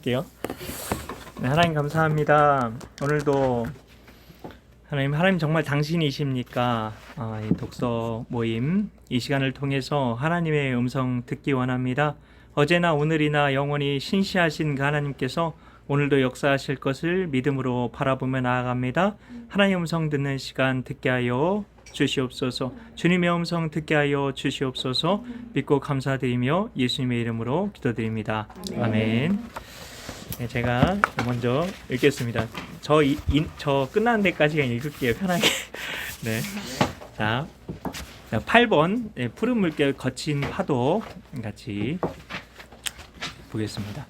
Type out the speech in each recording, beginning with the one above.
할게요. 네, 하나님 감사합니다. 오늘도 하나님 정말 당신이십니까? 이 독서 모임 이 시간을 통해서 하나님의 음성 듣기 원합니다. 어제나 오늘이나 영원히 신시하신 그 하나님께서 오늘도 역사하실 것을 믿음으로 바라보며 나아갑니다. 하나님의 음성 듣는 시간 듣게 하여 주시옵소서. 주님의 음성 듣게 하여 주시옵소서. 믿고 감사드리며 예수님의 이름으로 기도드립니다. 아멘. 네, 제가 먼저 읽겠습니다. 저 끝나는 데까지 그냥 읽을게요. 편하게. 네. 자, 8번 네, 푸른 물결 거친 파도 같이 보겠습니다.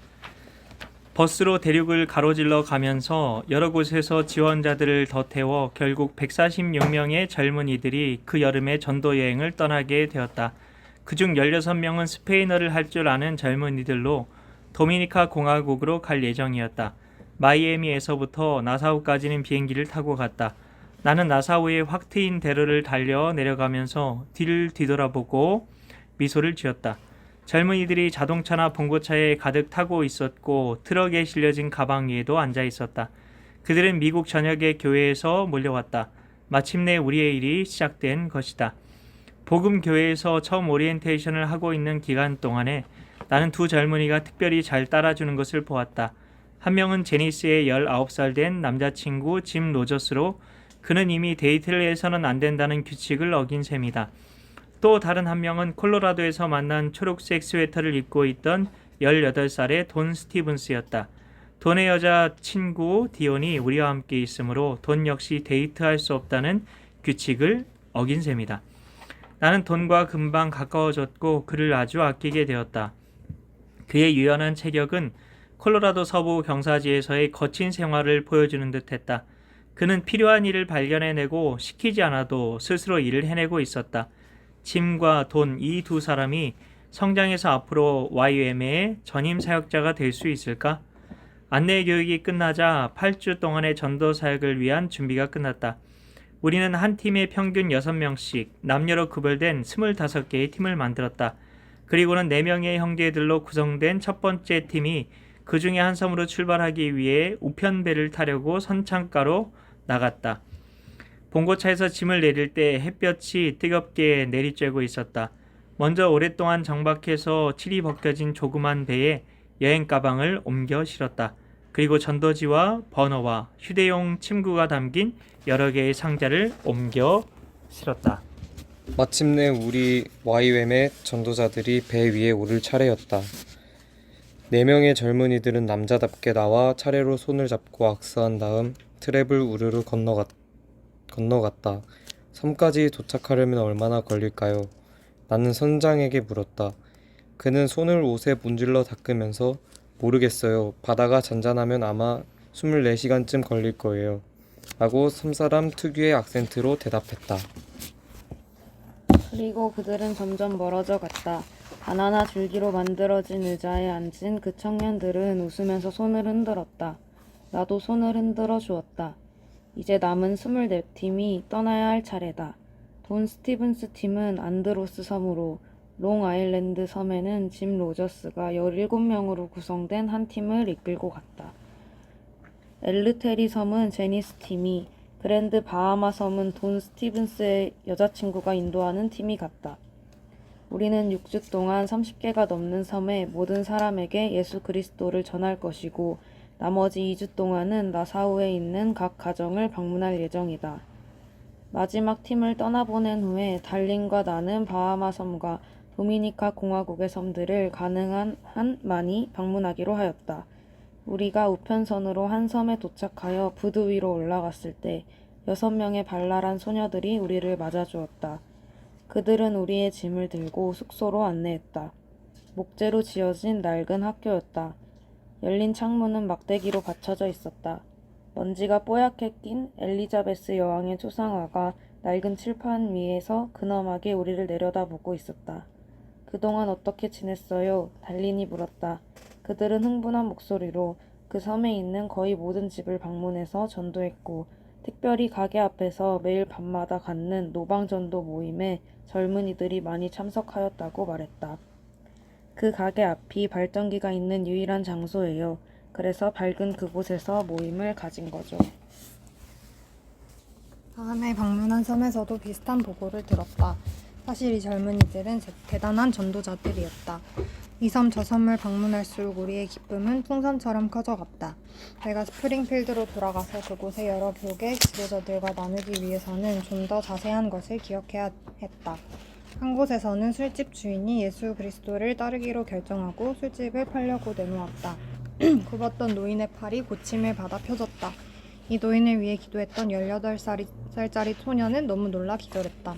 버스로 대륙을 가로질러 가면서 여러 곳에서 지원자들을 더 태워 결국 146명의 젊은이들이 그 여름에 전도 여행을 떠나게 되었다. 그중 16명은 스페인어를 할 줄 아는 젊은이들로 도미니카 공화국으로 갈 예정이었다. 마이애미에서부터 나사우까지는 비행기를 타고 갔다. 나는 나사우의 확 트인 대로를 달려 내려가면서 뒤를 뒤돌아보고 미소를 지었다. 젊은이들이 자동차나 봉고차에 가득 타고 있었고 트럭에 실려진 가방 위에도 앉아 있었다. 그들은 미국 전역의 교회에서 몰려왔다. 마침내 우리의 일이 시작된 것이다. 복음교회에서 처음 오리엔테이션을 하고 있는 기간 동안에 나는 두 젊은이가 특별히 잘 따라주는 것을 보았다. 한 명은 제니스의 19살 된 남자친구 짐 로저스로 그는 이미 데이트를 해서는 안 된다는 규칙을 어긴 셈이다. 또 다른 한 명은 콜로라도에서 만난 초록색 스웨터를 입고 있던 18살의 돈 스티븐스였다. 돈의 여자 친구 디온이 우리와 함께 있으므로 돈 역시 데이트할 수 없다는 규칙을 어긴 셈이다. 나는 돈과 금방 가까워졌고 그를 아주 아끼게 되었다. 그의 유연한 체격은 콜로라도 서부 경사지에서의 거친 생활을 보여주는 듯했다. 그는 필요한 일을 발견해내고 시키지 않아도 스스로 일을 해내고 있었다. 짐과 돈 이 두 사람이 성장해서 앞으로 YM의 전임 사역자가 될 수 있을까? 안내 교육이 끝나자 8주 동안의 전도 사역을 위한 준비가 끝났다. 우리는 한 팀에 평균 6명씩 남녀로 구별된 25개의 팀을 만들었다. 그리고는 4명의 형제들로 구성된 첫 번째 팀이 그 중에 한 섬으로 출발하기 위해 우편배를 타려고 선창가로 나갔다. 봉고차에서 짐을 내릴 때 햇볕이 뜨겁게 내리쬐고 있었다. 먼저 오랫동안 정박해서 칠이 벗겨진 조그만 배에 여행 가방을 옮겨 실었다. 그리고 전도지와 번호와 휴대용 침구가 담긴 여러 개의 상자를 옮겨 실었다. 마침내 우리 YWM의 전도자들이 배 위에 오를 차례였다. 4명의 젊은이들은 남자답게 나와 차례로 손을 잡고 악수한 다음 트랩을 우르르 건너갔다. 섬까지 도착하려면 얼마나 걸릴까요? 나는 선장에게 물었다. 그는 손을 옷에 문질러 닦으면서 모르겠어요. 바다가 잔잔하면 아마 24시간쯤 걸릴 거예요. 라고 섬사람 특유의 악센트로 대답했다. 그리고 그들은 점점 멀어져 갔다. 바나나 줄기로 만들어진 의자에 앉은 그 청년들은 웃으면서 손을 흔들었다. 나도 손을 흔들어 주었다. 이제 남은 24팀이 떠나야 할 차례다. 돈 스티븐스 팀은 안드로스 섬으로, 롱 아일랜드 섬에는 짐 로저스가 17명으로 구성된 한 팀을 이끌고 갔다. 엘르테리 섬은 제니스 팀이, 그랜드 바하마 섬은 돈 스티븐스의 여자친구가 인도하는 팀이 갔다. 우리는 6주 동안 30개가 넘는 섬의 모든 사람에게 예수 그리스도를 전할 것이고 나머지 2주 동안은 나사우에 있는 각 가정을 방문할 예정이다. 마지막 팀을 떠나보낸 후에 달린과 나는 바하마 섬과 도미니카 공화국의 섬들을 가능한 한 많이 방문하기로 하였다. 우리가 우편선으로 한 섬에 도착하여 부두 위로 올라갔을 때 6명의 발랄한 소녀들이 우리를 맞아주었다. 그들은 우리의 짐을 들고 숙소로 안내했다. 목재로 지어진 낡은 학교였다. 열린 창문은 막대기로 받쳐져 있었다. 먼지가 뽀얗게 낀 엘리자베스 여왕의 초상화가 낡은 칠판 위에서 근엄하게 우리를 내려다보고 있었다. 그동안 어떻게 지냈어요? 달린이 물었다. 그들은 흥분한 목소리로 그 섬에 있는 거의 모든 집을 방문해서 전도했고 특별히 가게 앞에서 매일 밤마다 갖는 노방전도 모임에 젊은이들이 많이 참석하였다고 말했다. 그 가게 앞이 발전기가 있는 유일한 장소예요. 그래서 밝은 그곳에서 모임을 가진 거죠. 다음에 방문한 섬에서도 비슷한 보고를 들었다. 사실 이 젊은이들은 대단한 전도자들이었다. 이 섬 저 섬을 방문할수록 우리의 기쁨은 풍선처럼 커져갔다. 내가 스프링필드로 돌아가서 그곳의 여러 교계 지도자들과 나누기 위해서는 좀 더 자세한 것을 기억해야 했다. 한 곳에서는 술집 주인이 예수 그리스도를 따르기로 결정하고 술집을 팔려고 내놓았다. 굽었던 노인의 팔이 고침을 받아 펴졌다. 이 노인을 위해 기도했던 18살짜리 소녀는 너무 놀라 기절했다.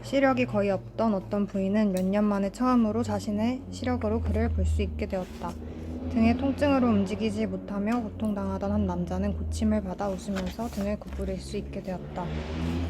시력이 거의 없던 어떤 부인은 몇 년 만에 처음으로 자신의 시력으로 글을 볼 수 있게 되었다. 등의 통증으로 움직이지 못하며 고통당하던 한 남자는 고침을 받아 웃으면서 등을 구부릴 수 있게 되었다.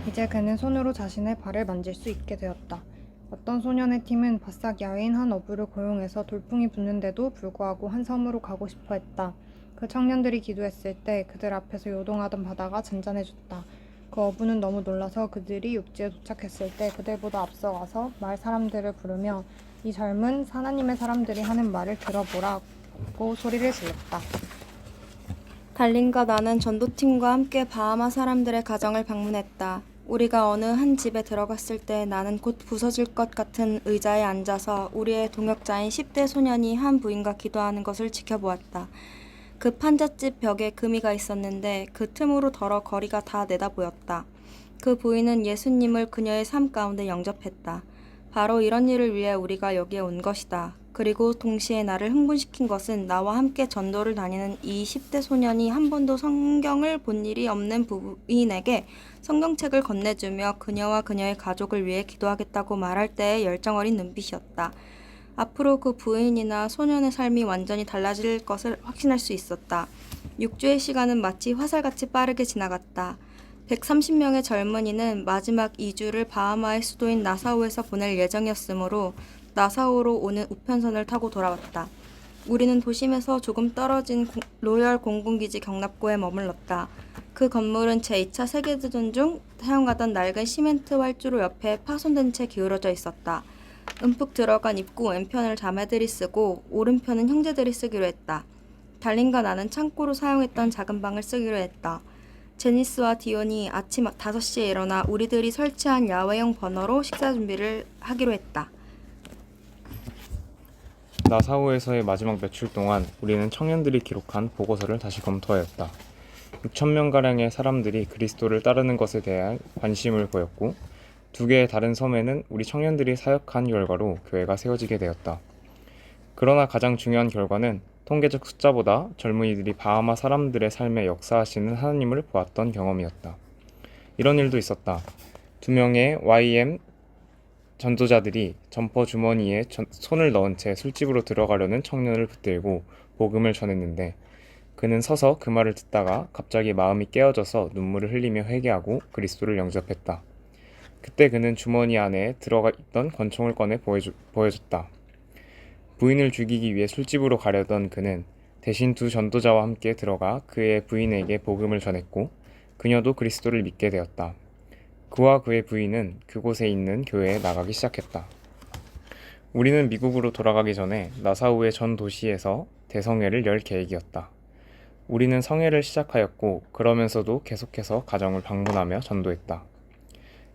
이제 그는 손으로 자신의 발을 만질 수 있게 되었다. 어떤 소년의 팀은 바싹 야윈 한 어부를 고용해서 돌풍이 붙는데도 불구하고 한 섬으로 가고 싶어 했다. 그 청년들이 기도했을 때 그들 앞에서 요동하던 바다가 잔잔해졌다. 그 어부는 너무 놀라서 그들이 육지에 도착했을 때 그들보다 앞서가서 마을 사람들을 부르며 이 젊은 하나님의 사람들이 하는 말을 들어보라고 소리를 질렀다. 달린과 나는 전도팀과 함께 바하마 사람들의 가정을 방문했다. 우리가 어느 한 집에 들어갔을 때 나는 곧 부서질 것 같은 의자에 앉아서 우리의 동역자인 10대 소년이 한 부인과 기도하는 것을 지켜보았다. 그 판잣집 벽에 금이가 있었는데 그 틈으로 덜어 거리가 다 내다보였다. 그 부인은 예수님을 그녀의 삶 가운데 영접했다. 바로 이런 일을 위해 우리가 여기에 온 것이다. 그리고 동시에 나를 흥분시킨 것은 나와 함께 전도를 다니는 이 10대 소년이 한 번도 성경을 본 일이 없는 부인에게 성경책을 건네주며 그녀와 그녀의 가족을 위해 기도하겠다고 말할 때의 열정어린 눈빛이었다. 앞으로 그 부인이나 소년의 삶이 완전히 달라질 것을 확신할 수 있었다. 6주의 시간은 마치 화살같이 빠르게 지나갔다. 130명의 젊은이는 마지막 2주를 바하마의 수도인 나사우에서 보낼 예정이었으므로 나사우로 오는 우편선을 타고 돌아왔다. 우리는 도심에서 조금 떨어진 로열 공군기지 경납고에 머물렀다. 그 건물은 제2차 세계대전 중 사용하던 낡은 시멘트 활주로 옆에 파손된 채 기울어져 있었다. 움푹 들어간 입구 왼편을 자매들이 쓰고 오른편은 형제들이 쓰기로 했다. 달린과 나는 창고로 사용했던 작은 방을 쓰기로 했다. 제니스와 디온이 아침 5시에 일어나 우리들이 설치한 야외용 버너로 식사 준비를 하기로 했다. 나사우에서의 마지막 며칠 동안 우리는 청년들이 기록한 보고서를 다시 검토하였다. 6,000명가량의 사람들이 그리스도를 따르는 것에 대한 관심을 보였고 2개의 다른 섬에는 우리 청년들이 사역한 결과로 교회가 세워지게 되었다. 그러나 가장 중요한 결과는 통계적 숫자보다 젊은이들이 바하마 사람들의 삶에 역사하시는 하나님을 보았던 경험이었다. 이런 일도 있었다. 2명의 YM 전도자들이 점퍼 주머니에 손을 넣은 채 술집으로 들어가려는 청년을 붙들고 복음을 전했는데 그는 서서 그 말을 듣다가 갑자기 마음이 깨어져서 눈물을 흘리며 회개하고 그리스도를 영접했다. 그때 그는 주머니 안에 들어가 있던 권총을 꺼내 보여줬다. 부인을 죽이기 위해 술집으로 가려던 그는 대신 2 전도자와 함께 들어가 그의 부인에게 복음을 전했고 그녀도 그리스도를 믿게 되었다. 그와 그의 부인은 그곳에 있는 교회에 나가기 시작했다. 우리는 미국으로 돌아가기 전에 나사우의 전 도시에서 대성회를 열 계획이었다. 우리는 성회를 시작하였고 그러면서도 계속해서 가정을 방문하며 전도했다.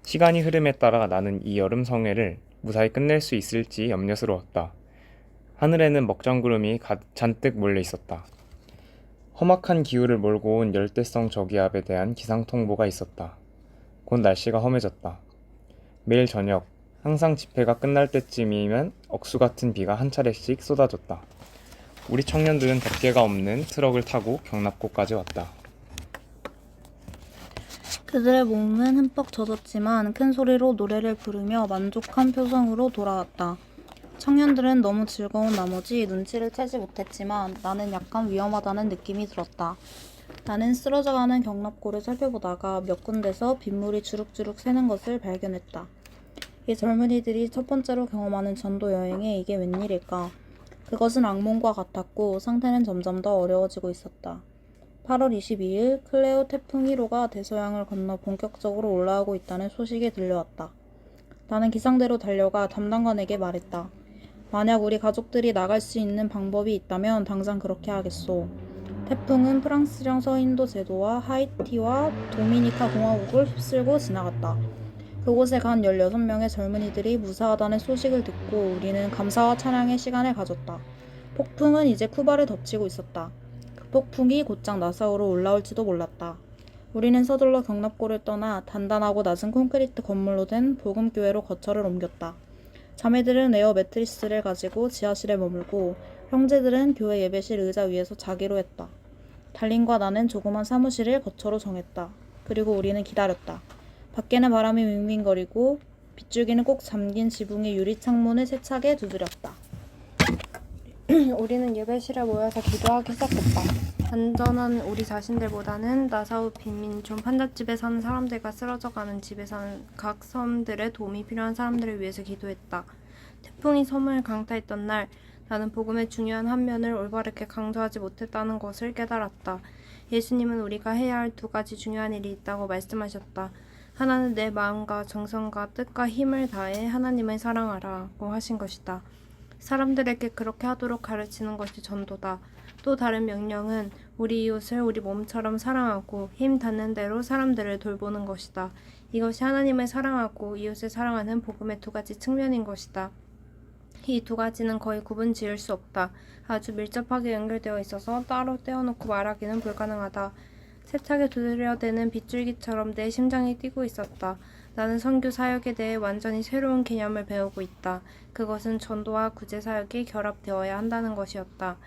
시간이 흐름에 따라 나는 이 여름 성회를 무사히 끝낼 수 있을지 염려스러웠다. 하늘에는 먹장구름이 잔뜩 몰려 있었다. 험악한 기후를 몰고 온 열대성 저기압에 대한 기상통보가 있었다. 곧 날씨가 험해졌다. 매일 저녁, 항상 집회가 끝날 때쯤이면 억수같은 비가 한 차례씩 쏟아졌다. 우리 청년들은 덮개가 없는 트럭을 타고 경납고까지 왔다. 그들의 몸은 흠뻑 젖었지만 큰 소리로 노래를 부르며 만족한 표정으로 돌아왔다. 청년들은 너무 즐거운 나머지 눈치를 채지 못했지만 나는 약간 위험하다는 느낌이 들었다. 나는 쓰러져가는 경납고를 살펴보다가 몇 군데서 빗물이 주룩주룩 새는 것을 발견했다. 이 젊은이들이 첫 번째로 경험하는 전도 여행에 이게 웬일일까? 그것은 악몽과 같았고 상태는 점점 더 어려워지고 있었다. 8월 22일 클레오 태풍 1호가 대서양을 건너 본격적으로 올라오고 있다는 소식이 들려왔다. 나는 기상대로 달려가 담당관에게 말했다. 만약 우리 가족들이 나갈 수 있는 방법이 있다면 당장 그렇게 하겠소. 태풍은 프랑스령 서인도 제도와 하이티와 도미니카 공화국을 휩쓸고 지나갔다. 그곳에 간 16명의 젊은이들이 무사하다는 소식을 듣고 우리는 감사와 찬양의 시간을 가졌다. 폭풍은 이제 쿠바를 덮치고 있었다. 그 폭풍이 곧장 나사우로 올라올지도 몰랐다. 우리는 서둘러 경납고를 떠나 단단하고 낮은 콘크리트 건물로 된 복음교회로 거처를 옮겼다. 자매들은 에어 매트리스를 가지고 지하실에 머물고 형제들은 교회 예배실 의자 위에서 자기로 했다. 달린과 나는 조그만 사무실을 거처로 정했다. 그리고 우리는 기다렸다. 밖에는 바람이 윙윙거리고 빗줄기는 꼭 잠긴 지붕의 유리 창문을 세차게 두드렸다. 우리는 예배실에 모여서 기도하기 시작했다. 안전한 우리 자신들보다는 나사우 빈민촌 판잣집에 사는 사람들과 쓰러져가는 집에 사는 각 섬들의 도움이 필요한 사람들을 위해서 기도했다. 태풍이 섬을 강타했던 날 나는 복음의 중요한 한 면을 올바르게 강조하지 못했다는 것을 깨달았다. 예수님은 우리가 해야 할 2가지 중요한 일이 있다고 말씀하셨다. 하나는 내 마음과 정성과 뜻과 힘을 다해 하나님을 사랑하라고 하신 것이다. 사람들에게 그렇게 하도록 가르치는 것이 전도다. 또 다른 명령은 우리 이웃을 우리 몸처럼 사랑하고 힘 닿는 대로 사람들을 돌보는 것이다. 이것이 하나님을 사랑하고 이웃을 사랑하는 복음의 2가지 측면인 것이다. 이 2가지는 거의 구분 지을 수 없다. 아주 밀접하게 연결되어 있어서 따로 떼어놓고 말하기는 불가능하다. 세차게 두드려대는 빗줄기처럼 내 심장이 뛰고 있었다. 나는 선교 사역에 대해 완전히 새로운 개념을 배우고 있다. 그것은 전도와 구제 사역이 결합되어야 한다는 것이었다.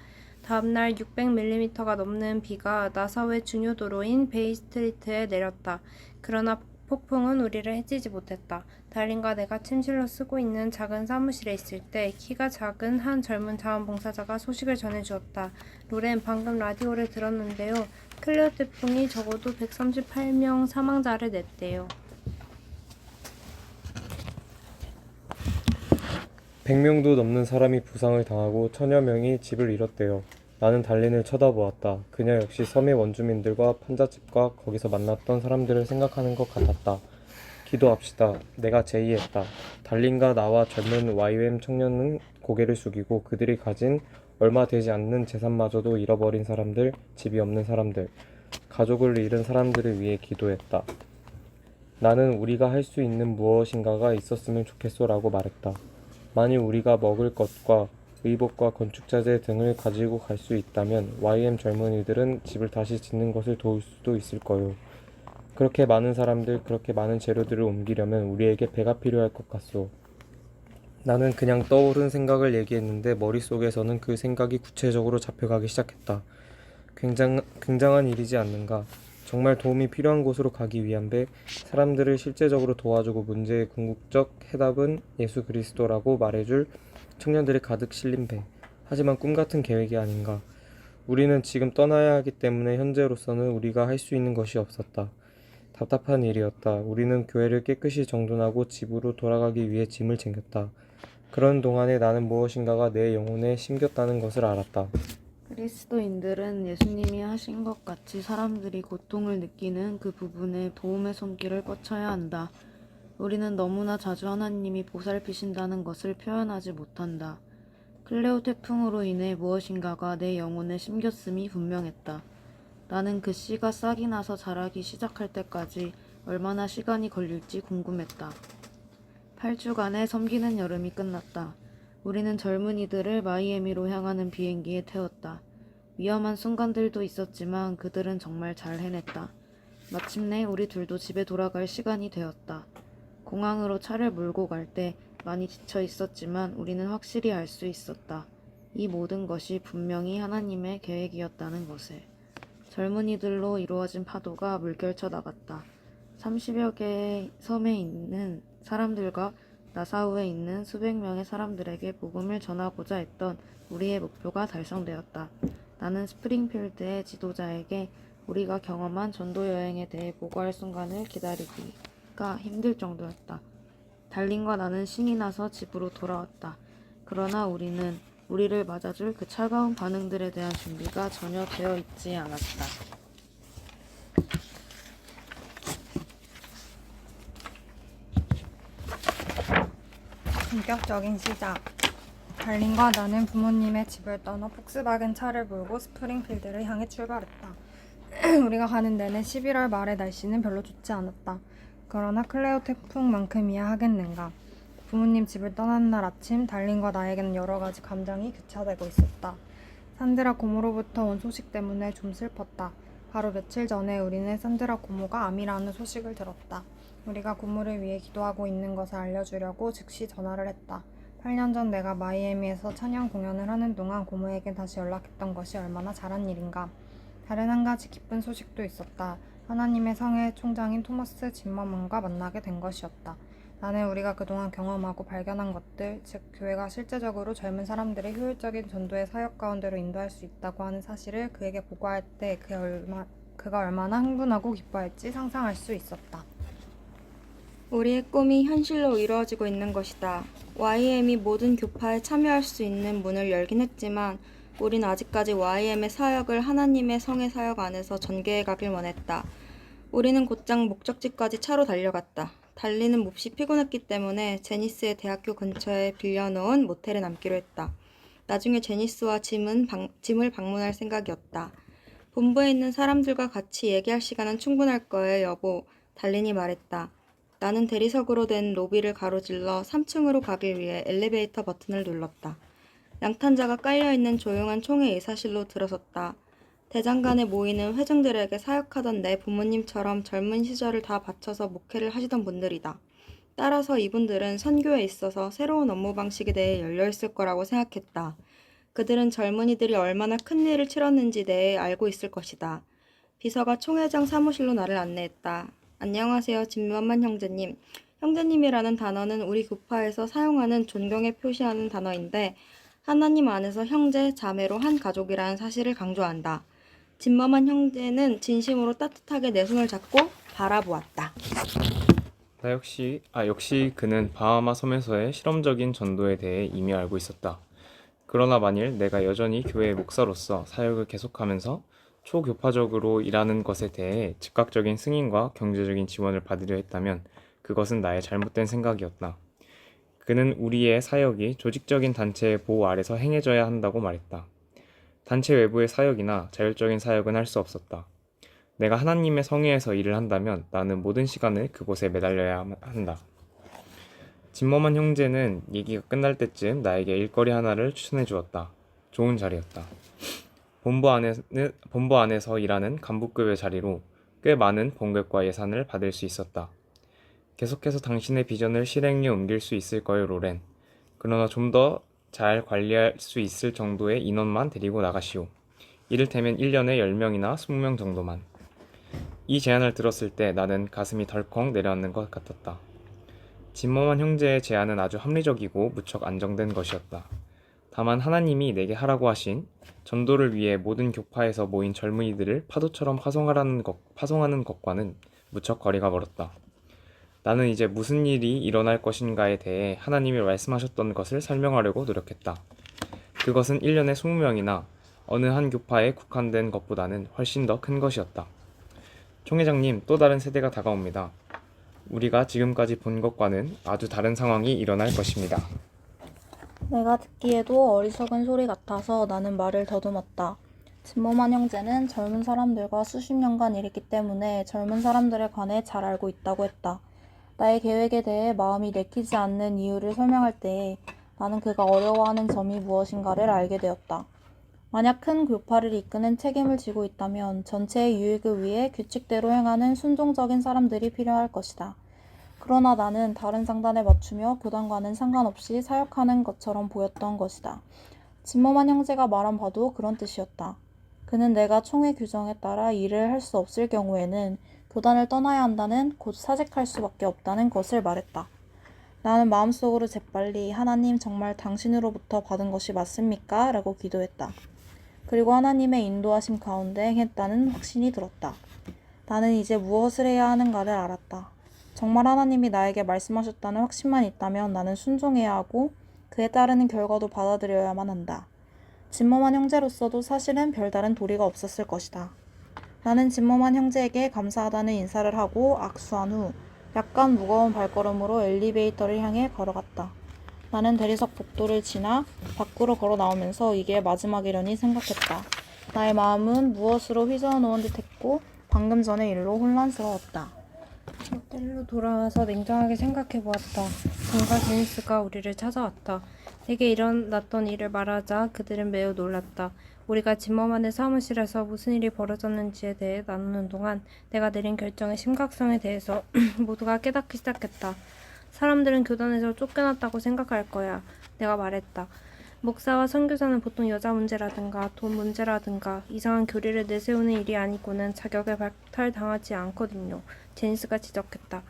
다음날 600mm가 넘는 비가 나사우의 중요 도로인 베이스트리트에 내렸다. 그러나 폭풍은 우리를 해치지 못했다. 달린과 내가 침실로 쓰고 있는 작은 사무실에 있을 때 키가 작은 한 젊은 자원봉사자가 소식을 전해주었다. 로렌, 방금 라디오를 들었는데요. 클레어 태풍이 적어도 138명 사망자를 냈대요. 100명도 넘는 사람이 부상을 당하고 1000여 명이 집을 잃었대요. 나는 달린을 쳐다보았다. 그녀 역시 섬의 원주민들과 판잣집과 거기서 만났던 사람들을 생각하는 것 같았다. 기도합시다. 내가 제의했다. 달린과 나와 젊은 YWAM 청년은 고개를 숙이고 그들이 가진 얼마 되지 않는 재산마저도 잃어버린 사람들, 집이 없는 사람들, 가족을 잃은 사람들을 위해 기도했다. 나는 우리가 할 수 있는 무엇인가가 있었으면 좋겠소라고 말했다. 만일 우리가 먹을 것과 의복과 건축자재 등을 가지고 갈 수 있다면 YM 젊은이들은 집을 다시 짓는 것을 도울 수도 있을 거요. 그렇게 많은 사람들, 그렇게 많은 재료들을 옮기려면 우리에게 배가 필요할 것 같소. 나는 그냥 떠오른 생각을 얘기했는데 머릿속에서는 그 생각이 구체적으로 잡혀가기 시작했다. 굉장한 일이지 않는가. 정말 도움이 필요한 곳으로 가기 위한 배, 사람들을 실제적으로 도와주고 문제의 궁극적 해답은 예수 그리스도라고 말해줄 청년들이 가득 실린 배. 하지만 꿈같은 계획이 아닌가. 우리는 지금 떠나야 하기 때문에 현재로서는 우리가 할 수 있는 것이 없었다. 답답한 일이었다. 우리는 교회를 깨끗이 정돈하고 집으로 돌아가기 위해 짐을 챙겼다. 그런 동안에 나는 무엇인가가 내 영혼에 심겼다는 것을 알았다. 그리스도인들은 예수님이 하신 것 같이 사람들이 고통을 느끼는 그 부분에 도움의 손길을 뻗쳐야 한다. 우리는 너무나 자주 하나님이 보살피신다는 것을 표현하지 못한다. 클레오 태풍으로 인해 무엇인가가 내 영혼에 심겼음이 분명했다. 나는 그 씨가 싹이 나서 자라기 시작할 때까지 얼마나 시간이 걸릴지 궁금했다. 8주간의 섬기는 여름이 끝났다. 우리는 젊은이들을 마이애미로 향하는 비행기에 태웠다. 위험한 순간들도 있었지만 그들은 정말 잘 해냈다. 마침내 우리 둘도 집에 돌아갈 시간이 되었다. 공항으로 차를 몰고 갈 때 많이 지쳐 있었지만 우리는 확실히 알 수 있었다. 이 모든 것이 분명히 하나님의 계획이었다는 것을. 젊은이들로 이루어진 파도가 물결쳐 나갔다. 30여 개의 섬에 있는 사람들과 나사우에 있는 수백 명의 사람들에게 복음을 전하고자 했던 우리의 목표가 달성되었다. 나는 스프링필드의 지도자에게 우리가 경험한 전도 여행에 대해 보고할 순간을 기다리기가 힘들 정도였다. 달린과 나는 신이 나서 집으로 돌아왔다. 그러나 우리는 우리를 맞아줄 그 차가운 반응들에 대한 준비가 전혀 되어 있지 않았다. 본격적인 시작. 달린과 나는 부모님의 집을 떠나 폭스바겐 차를 몰고 스프링필드를 향해 출발했다. 우리가 가는 데는 11월 말의 날씨는 별로 좋지 않았다. 그러나 클레오 태풍만큼이야 하겠는가. 부모님 집을 떠나는 날 아침, 달린과 나에게는 여러 가지 감정이 교차되고 있었다. 산드라 고모로부터 온 소식 때문에 좀 슬펐다. 바로 며칠 전에 우리는 산드라 고모가 암이라는 소식을 들었다. 우리가 고모를 위해 기도하고 있는 것을 알려주려고 즉시 전화를 했다. 8년 전 내가 마이애미에서 찬양 공연을 하는 동안 고모에게 다시 연락했던 것이 얼마나 잘한 일인가. 다른 한 가지 기쁜 소식도 있었다. 하나님의 성회 총장인 토머스 짐머먼과 만나게 된 것이었다. 나는 우리가 그동안 경험하고 발견한 것들, 즉 교회가 실제적으로 젊은 사람들의 효율적인 전도의 사역 가운데로 인도할 수 있다고 하는 사실을 그에게 보고할 때 그가 얼마나 흥분하고 기뻐할지 상상할 수 있었다. 우리의 꿈이 현실로 이루어지고 있는 것이다. YM이 모든 교파에 참여할 수 있는 문을 열긴 했지만 우린 아직까지 YM의 사역을 하나님의 성의 사역 안에서 전개해 가길 원했다. 우리는 곧장 목적지까지 차로 달려갔다. 달리는 몹시 피곤했기 때문에 제니스의 대학교 근처에 빌려놓은 모텔에 남기로 했다. 나중에 제니스와 짐을 방문할 생각이었다. 본부에 있는 사람들과 같이 얘기할 시간은 충분할 거예요, 여보. 달린이 말했다. 나는 대리석으로 된 로비를 가로질러 3층으로 가기 위해 엘리베이터 버튼을 눌렀다. 양탄자가 깔려있는 조용한 총회 의사실로 들어섰다. 대장간에 모이는 회중들에게 사역하던 내 부모님처럼 젊은 시절을 다 바쳐서 목회를 하시던 분들이다. 따라서 이분들은 선교에 있어서 새로운 업무 방식에 대해 열려있을 거라고 생각했다. 그들은 젊은이들이 얼마나 큰 일을 치렀는지 대해 알고 있을 것이다. 비서가 총회장 사무실로 나를 안내했다. 안녕하세요, 짐만만 형제님. 형제님이라는 단어는 우리 교파에서 사용하는 존경에 표시하는 단어인데 하나님 안에서 형제, 자매로 한 가족이라는 사실을 강조한다. 짐머만 형제는 진심으로 따뜻하게 내 손을 잡고 바라보았다. 역시 그는 바하마 섬에서의 실험적인 전도에 대해 이미 알고 있었다. 그러나 만일 내가 여전히 교회의 목사로서 사역을 계속하면서 초교파적으로 일하는 것에 대해 즉각적인 승인과 경제적인 지원을 받으려 했다면 그것은 나의 잘못된 생각이었다. 그는 우리의 사역이 조직적인 단체의 보호 아래서 행해져야 한다고 말했다. 단체 외부의 사역이나 자율적인 사역은 할 수 없었다. 내가 하나님의 성회에서 일을 한다면 나는 모든 시간을 그곳에 매달려야 한다. 짐머만 형제는 얘기가 끝날 때쯤 나에게 일거리 하나를 추천해 주었다. 좋은 자리였다. 본부 안에서 일하는 간부급의 자리로 꽤 많은 봉급과 예산을 받을 수 있었다. 계속해서 당신의 비전을 실행에 옮길 수 있을 거예요, 로렌. 그러나 좀 더 잘 관리할 수 있을 정도의 인원만 데리고 나가시오. 이를테면 1년에 10명이나 20명 정도만. 이 제안을 들었을 때 나는 가슴이 덜컥 내려앉는 것 같았다. 짐머만 형제의 제안은 아주 합리적이고 무척 안정된 것이었다. 다만 하나님이 내게 하라고 하신 전도를 위해 모든 교파에서 모인 젊은이들을 파도처럼 파송하는 것과는 무척 거리가 멀었다. 나는 이제 무슨 일이 일어날 것인가에 대해 하나님이 말씀하셨던 것을 설명하려고 노력했다. 그것은 1년에 20명이나 어느 한 교파에 국한된 것보다는 훨씬 더 큰 것이었다. 총회장님, 또 다른 세대가 다가옵니다. 우리가 지금까지 본 것과는 아주 다른 상황이 일어날 것입니다. 내가 듣기에도 어리석은 소리 같아서 나는 말을 더듬었다. 짐머만 형제는 젊은 사람들과 수십 년간 일했기 때문에 젊은 사람들에 관해 잘 알고 있다고 했다. 나의 계획에 대해 마음이 내키지 않는 이유를 설명할 때에 나는 그가 어려워하는 점이 무엇인가를 알게 되었다. 만약 큰 교파를 이끄는 책임을 지고 있다면 전체의 유익을 위해 규칙대로 행하는 순종적인 사람들이 필요할 것이다. 그러나 나는 다른 상단에 맞추며 교단과는 상관없이 사역하는 것처럼 보였던 것이다. 짐머만 형제가 말한 바도 그런 뜻이었다. 그는 내가 총회 규정에 따라 일을 할 수 없을 경우에는 교단을 떠나야 한다는, 곧 사직할 수밖에 없다는 것을 말했다. 나는 마음속으로 재빨리 하나님, 정말 당신으로부터 받은 것이 맞습니까? 라고 기도했다. 그리고 하나님의 인도하심 가운데 행했다는 확신이 들었다. 나는 이제 무엇을 해야 하는가를 알았다. 정말 하나님이 나에게 말씀하셨다는 확신만 있다면 나는 순종해야 하고 그에 따르는 결과도 받아들여야만 한다. 짐머만 형제로서도 사실은 별다른 도리가 없었을 것이다. 나는 짐머만 형제에게 감사하다는 인사를 하고 악수한 후 약간 무거운 발걸음으로 엘리베이터를 향해 걸어갔다. 나는 대리석 복도를 지나 밖으로 걸어 나오면서 이게 마지막이려니 생각했다. 나의 마음은 무엇으로 휘저어 놓은 듯했고 방금 전의 일로 혼란스러웠다. 호텔로 돌아와서 냉정하게 생각해 보았다. 정과 제니스가 우리를 찾아왔다. 내게 일어났던 일을 말하자 그들은 매우 놀랐다. 우리가 지머만의 사무실에서 무슨 일이 벌어졌는지에 대해 나누는 동안 내가 내린 결정의 심각성에 대해서 모두가 깨닫기 시작했다. 사람들은 교단에서 쫓겨났다고 생각할 거야. 내가 말했다. 목사와 선교사는 보통 여자 문제라든가 돈 문제라든가 이상한 교리를 내세우는 일이 아니고는 자격에 박탈당하지 않거든요. 제니스가 지적했다.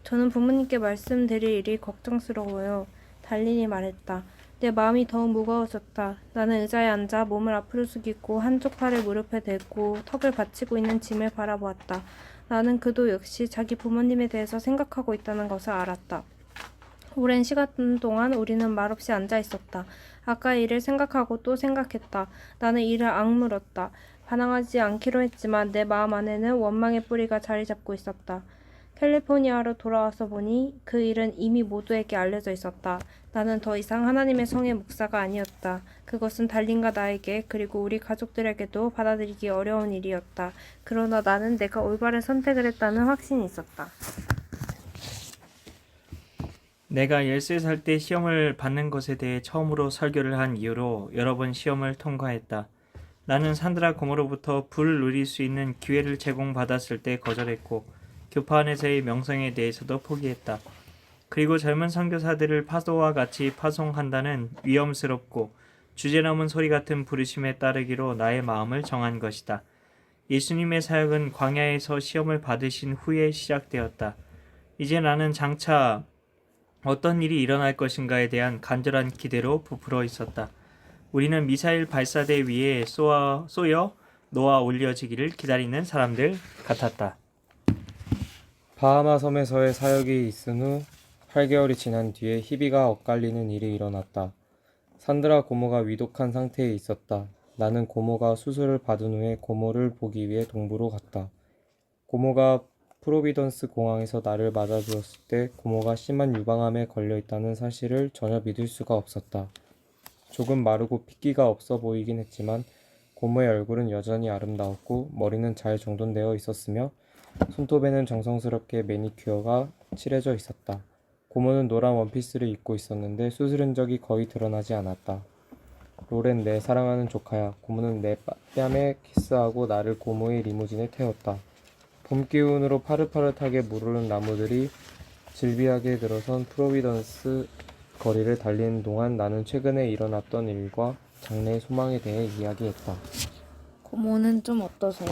저는 부모님께 말씀드릴 일이 걱정스러워요. 달린이 말했다. 내 마음이 더욱 무거워졌다. 나는 의자에 앉아 몸을 앞으로 숙이고 한쪽 팔을 무릎에 대고 턱을 받치고 있는 짐을 바라보았다. 나는 그도 역시 자기 부모님에 대해서 생각하고 있다는 것을 알았다. 오랜 시간 동안 우리는 말없이 앉아 있었다. 아까 일을 생각하고 또 생각했다. 나는 이를 악물었다. 반항하지 않기로 했지만 내 마음 안에는 원망의 뿌리가 자리 잡고 있었다. 캘리포니아로 돌아와서 보니 그 일은 이미 모두에게 알려져 있었다. 나는 더 이상 하나님의 성의 목사가 아니었다. 그것은 달린과 나에게 그리고 우리 가족들에게도 받아들이기 어려운 일이었다. 그러나 나는 내가 올바른 선택을 했다는 확신이 있었다. 내가 13살 때 시험을 받는 것에 대해 처음으로 설교를 한 이후로 여러 번 시험을 통과했다. 나는 산드라 고모로부터 불을 누릴 수 있는 기회를 제공받았을 때 거절했고 교파 안에서의 명성에 대해서도 포기했다. 그리고 젊은 선교사들을 파도와 같이 파송한다는 위험스럽고 주제넘은 소리 같은 부르심에 따르기로 나의 마음을 정한 것이다. 예수님의 사역은 광야에서 시험을 받으신 후에 시작되었다. 이제 나는 장차 어떤 일이 일어날 것인가에 대한 간절한 기대로 부풀어 있었다. 우리는 미사일 발사대 위에 쏘여 놓아 올려지기를 기다리는 사람들 같았다. 바하마 섬에서의 사역이 있은 후 8개월이 지난 뒤에 희비가 엇갈리는 일이 일어났다. 산드라 고모가 위독한 상태에 있었다. 나는 고모가 수술을 받은 후에 고모를 보기 위해 동부로 갔다. 고모가 프로비던스 공항에서 나를 맞아주었을 때 고모가 심한 유방암에 걸려 있다는 사실을 전혀 믿을 수가 없었다. 조금 마르고 핏기가 없어 보이긴 했지만 고모의 얼굴은 여전히 아름다웠고 머리는 잘 정돈되어 있었으며 손톱에는 정성스럽게 매니큐어가 칠해져 있었다. 고모는 노란 원피스를 입고 있었는데 수술 흔적이 거의 드러나지 않았다. 로렌, 내 사랑하는 조카야. 고모는 내 뺨에 키스하고 나를 고모의 리무진에 태웠다. 봄 기운으로 파릇파릇하게 물오른 나무들이 질비하게 들어선 프로비던스 거리를 달리는 동안 나는 최근에 일어났던 일과 장래의 소망에 대해 이야기했다. 고모는 좀 어떠세요?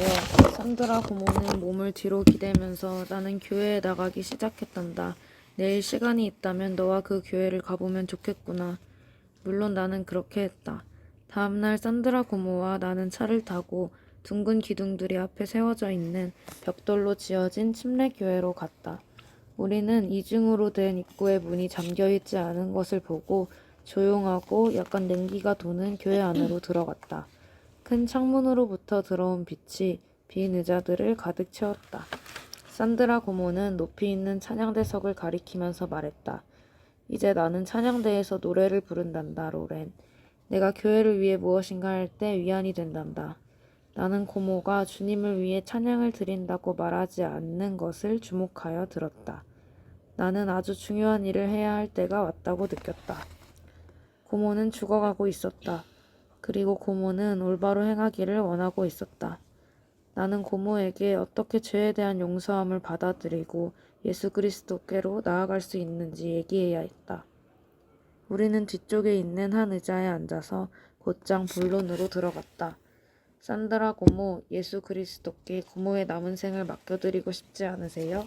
산드라 고모는 몸을 뒤로 기대면서 나는 교회에 나가기 시작했단다. 내일 시간이 있다면 너와 그 교회를 가보면 좋겠구나. 물론 나는 그렇게 했다. 다음날 산드라 고모와 나는 차를 타고 둥근 기둥들이 앞에 세워져 있는 벽돌로 지어진 침례교회로 갔다. 우리는 이중으로 된 입구의 문이 잠겨있지 않은 것을 보고 조용하고 약간 냉기가 도는 교회 안으로 들어갔다. 큰 창문으로부터 들어온 빛이 빈 의자들을 가득 채웠다. 산드라 고모는 높이 있는 찬양대석을 가리키면서 말했다. 이제 나는 찬양대에서 노래를 부른단다, 로렌. 내가 교회를 위해 무엇인가 할 때 위안이 된단다. 나는 고모가 주님을 위해 찬양을 드린다고 말하지 않는 것을 주목하여 들었다. 나는 아주 중요한 일을 해야 할 때가 왔다고 느꼈다. 고모는 죽어가고 있었다. 그리고 고모는 올바로 행하기를 원하고 있었다. 나는 고모에게 어떻게 죄에 대한 용서함을 받아들이고 예수 그리스도께로 나아갈 수 있는지 얘기해야 했다. 우리는 뒤쪽에 있는 한 의자에 앉아서 곧장 본론으로 들어갔다. 산드라 고모, 예수 그리스도께 고모의 남은 생을 맡겨드리고 싶지 않으세요?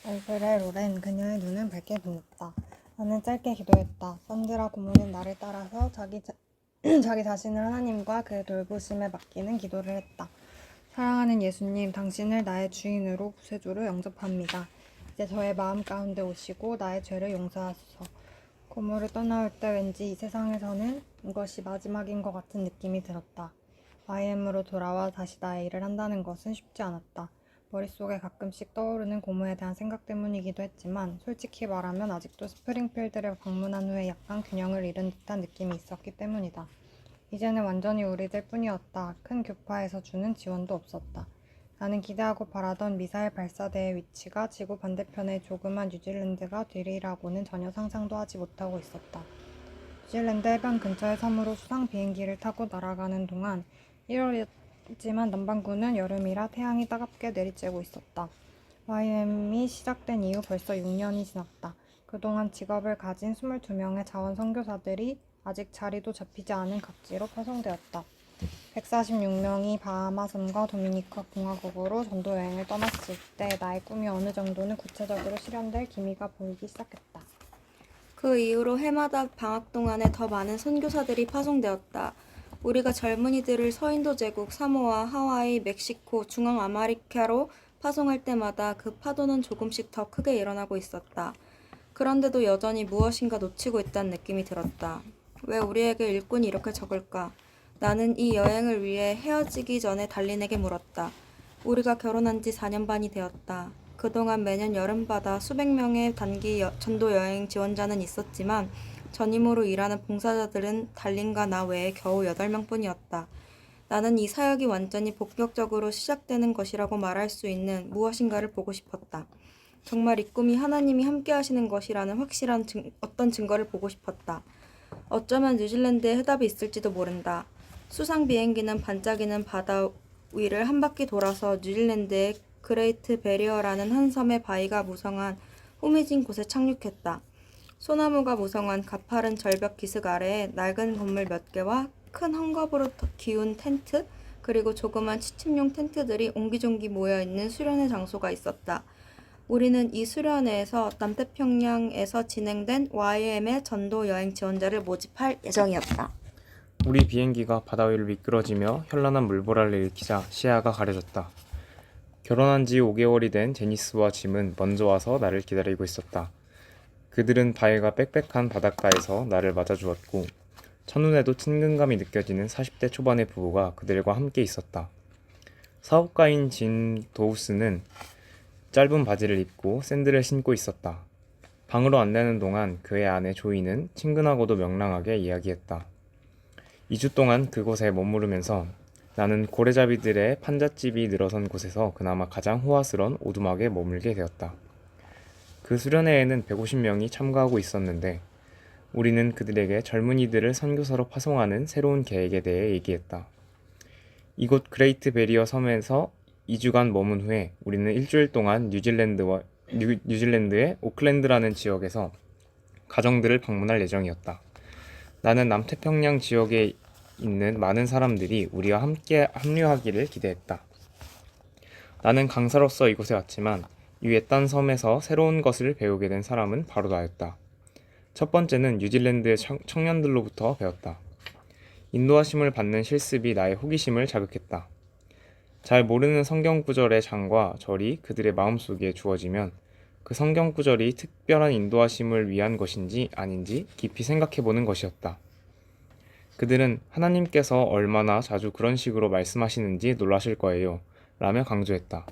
얼굴에 로렌 그녀의 눈은 밝게 빛났다. 나는 짧게 기도했다. 산드라 고모는 나를 따라서 자기 자신을 하나님과 그의 돌보심에 맡기는 기도를 했다. 사랑하는 예수님, 당신을 나의 주인으로 구세주로 영접합니다. 이제 저의 마음 가운데 오시고 나의 죄를 용서하소서. 고모를 떠나올 때 왠지 이 세상에서는 이것이 마지막인 것 같은 느낌이 들었다. YM으로 돌아와 다시 나의 일을 한다는 것은 쉽지 않았다. 머릿속에 가끔씩 떠오르는 고모에 대한 생각 때문이기도 했지만 솔직히 말하면 아직도 스프링필드를 방문한 후에 약간 균형을 잃은 듯한 느낌이 있었기 때문이다. 이제는 완전히 우리들 뿐이었다. 큰 교파에서 주는 지원도 없었다. 나는 기대하고 바라던 미사일 발사대의 위치가 지구 반대편의 조그만 뉴질랜드가 되리라고는 전혀 상상도 하지 못하고 있었다. 뉴질랜드 해변 근처의 섬으로 수상 비행기를 타고 날아가는 동안 1월이었지만 남반구는 여름이라 태양이 따갑게 내리쬐고 있었다. YM이 시작된 이후 벌써 6년이 지났다. 그동안 직업을 가진 22명의 자원 선교사들이 아직 자리도 잡히지 않은 각지로 파송되었다. 146명이 바하마섬과 도미니카 공화국으로 전도 여행을 떠났을 때 나의 꿈이 어느 정도는 구체적으로 실현될 기미가 보이기 시작했다. 그 이후로 해마다 방학 동안에 더 많은 선교사들이 파송되었다. 우리가 젊은이들을 서인도 제국, 사모아, 하와이, 멕시코, 중앙아메리카로 파송할 때마다 그 파도는 조금씩 더 크게 일어나고 있었다. 그런데도 여전히 무엇인가 놓치고 있다는 느낌이 들었다. 왜 우리에게 일꾼이 이렇게 적을까? 나는 이 여행을 위해 헤어지기 전에 달린에게 물었다. 우리가 결혼한 지 4년 반이 되었다. 그동안 매년 여름바다 수백 명의 단기 전도 여행 지원자는 있었지만 전임으로 일하는 봉사자들은 달린과 나 외에 겨우 8명뿐이었다. 나는 이 사역이 완전히 본격적으로 시작되는 것이라고 말할 수 있는 무엇인가를 보고 싶었다. 정말 이 꿈이 하나님이 함께 하시는 것이라는 확실한 어떤 증거를 보고 싶었다. 어쩌면 뉴질랜드에 해답이 있을지도 모른다. 수상 비행기는 반짝이는 바다 위를 한 바퀴 돌아서 뉴질랜드의 그레이트 베리어라는 한 섬의 바위가 무성한 호미진 곳에 착륙했다. 소나무가 무성한 가파른 절벽 기슭 아래에 낡은 건물 몇 개와 큰 헝겊으로 기운 텐트, 그리고 조그만 취침용 텐트들이 옹기종기 모여있는 수련회 장소가 있었다. 우리는 이 수련회에서 남태평양에서 진행된 YM의 전도 여행 지원자를 모집할 예정이었다. 우리 비행기가 바다 위를 미끄러지며 현란한 물보라를 일으키자 시야가 가려졌다. 결혼한 지 5개월이 된 제니스와 짐은 먼저 와서 나를 기다리고 있었다. 그들은 바위가 빽빽한 바닷가에서 나를 맞아주었고 첫눈에도 친근감이 느껴지는 40대 초반의 부부가 그들과 함께 있었다. 사업가인 진 도우스는 짧은 바지를 입고 샌들을 신고 있었다. 방으로 안내하는 동안 그의 아내 조이는 친근하고도 명랑하게 이야기했다. 2주 동안 그곳에 머무르면서 나는 고래잡이들의 판잣집이 늘어선 곳에서 그나마 가장 호화스러운 오두막에 머물게 되었다. 그 수련회에는 150명이 참가하고 있었는데 우리는 그들에게 젊은이들을 선교사로 파송하는 새로운 계획에 대해 얘기했다. 이곳 그레이트 베리어 섬에서 2주간 머문 후에 우리는 일주일 동안 뉴질랜드의 오클랜드라는 지역에서 가정들을 방문할 예정이었다. 나는 남태평양 지역에 있는 많은 사람들이 우리와 함께 합류하기를 기대했다. 나는 강사로서 이곳에 왔지만 이 외딴 섬에서 새로운 것을 배우게 된 사람은 바로 나였다. 첫 번째는 뉴질랜드의 청년들로부터 배웠다. 인도하심을 받는 실습이 나의 호기심을 자극했다. 잘 모르는 성경 구절의 장과 절이 그들의 마음속에 주어지면 그 성경 구절이 특별한 인도하심을 위한 것인지 아닌지 깊이 생각해보는 것이었다. 그들은 하나님께서 얼마나 자주 그런 식으로 말씀하시는지 놀라실 거예요 라며 강조했다.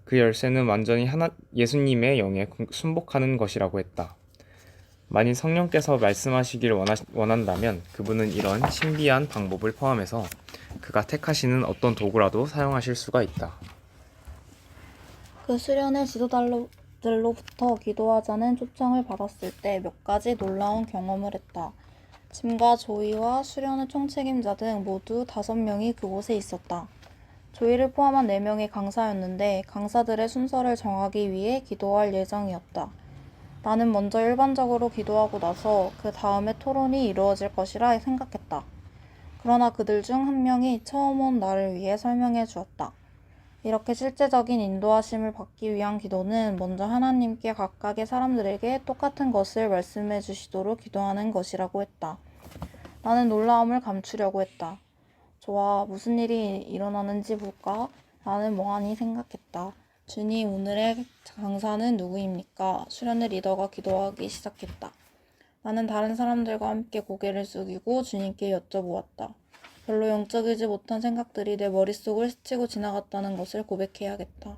그 열쇠는 완전히 예수님의 영에 순복하는 것이라고 했다. 만일 성령께서 말씀하시길 원한다면 그분은 이런 신비한 방법을 포함해서 그가 택하시는 어떤 도구라도 사용하실 수가 있다. 그 수련회 지도자들로부터 기도하자는 초청을 받았을 때 몇 가지 놀라운 경험을 했다. 짐과 조이와 수련회 총책임자 등 모두 5명이 그곳에 있었다. 조이를 포함한 4명의 강사였는데 강사들의 순서를 정하기 위해 기도할 예정이었다. 나는 먼저 일반적으로 기도하고 나서 그 다음에 토론이 이루어질 것이라 생각했다. 그러나 그들 중 한 명이 처음 온 나를 위해 설명해 주었다. 이렇게 실제적인 인도하심을 받기 위한 기도는 먼저 하나님께 각각의 사람들에게 똑같은 것을 말씀해 주시도록 기도하는 것이라고 했다. 나는 놀라움을 감추려고 했다. 좋아, 무슨 일이 일어나는지 볼까? 나는 멍하니 생각했다. 주님, 오늘의 강사는 누구입니까? 수련회 리더가 기도하기 시작했다. 나는 다른 사람들과 함께 고개를 숙이고 주님께 여쭤보았다. 별로 영적이지 못한 생각들이 내 머릿속을 스치고 지나갔다는 것을 고백해야겠다.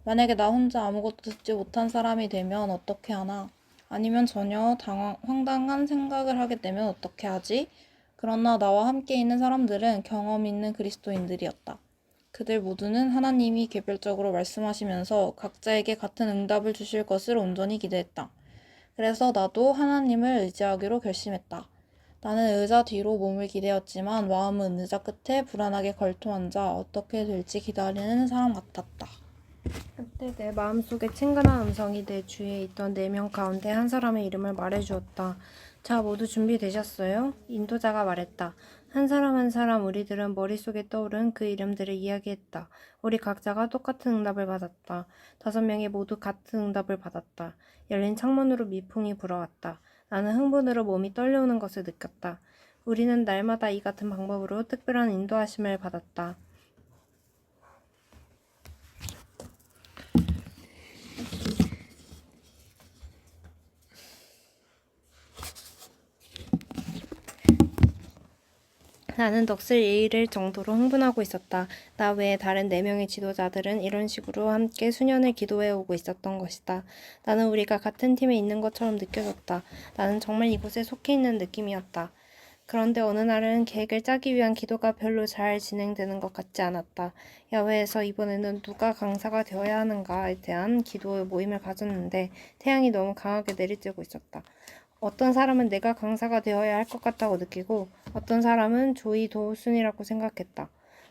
만약에 나 혼자 아무것도 듣지 못한 사람이 되면 어떻게 하나? 아니면 전혀 황당한 생각을 하게 되면 어떻게 하지? 그러나 나와 함께 있는 사람들은 경험 있는 그리스도인들이었다. 그들 모두는 하나님이 개별적으로 말씀하시면서 각자에게 같은 응답을 주실 것을 온전히 기대했다. 그래서 나도 하나님을 의지하기로 결심했다. 나는 의자 뒤로 몸을 기대었지만 마음은 의자 끝에 불안하게 걸터앉아 어떻게 될지 기다리는 사람 같았다. 그때 내 마음속에 친근한 음성이 내 주위에 있던 4명 가운데 한 사람의 이름을 말해주었다. 자, 모두 준비되셨어요? 인도자가 말했다. 한 사람 한 사람 우리들은 머릿속에 떠오른 그 이름들을 이야기했다. 우리 각자가 똑같은 응답을 받았다. 5명이 모두 같은 응답을 받았다. 열린 창문으로 미풍이 불어왔다. 나는 흥분으로 몸이 떨려오는 것을 느꼈다. 우리는 날마다 이 같은 방법으로 특별한 인도하심을 받았다. 나는 넋을 잃을 정도로 흥분하고 있었다. 나 외에 다른 4명의 지도자들은 이런 식으로 함께 수년을 기도해오고 있었던 것이다. 나는 우리가 같은 팀에 있는 것처럼 느껴졌다. 나는 정말 이곳에 속해 있는 느낌이었다. 그런데 어느 날은 계획을 짜기 위한 기도가 별로 잘 진행되는 것 같지 않았다. 야외에서 이번에는 누가 강사가 되어야 하는가에 대한 기도 모임을 가졌는데 태양이 너무 강하게 내리쬐고 있었다. 어떤 사람은 내가 강사가 되어야 할 것 같다고 느끼고 어떤 사람은 조이 도우슨이라고 생각했다.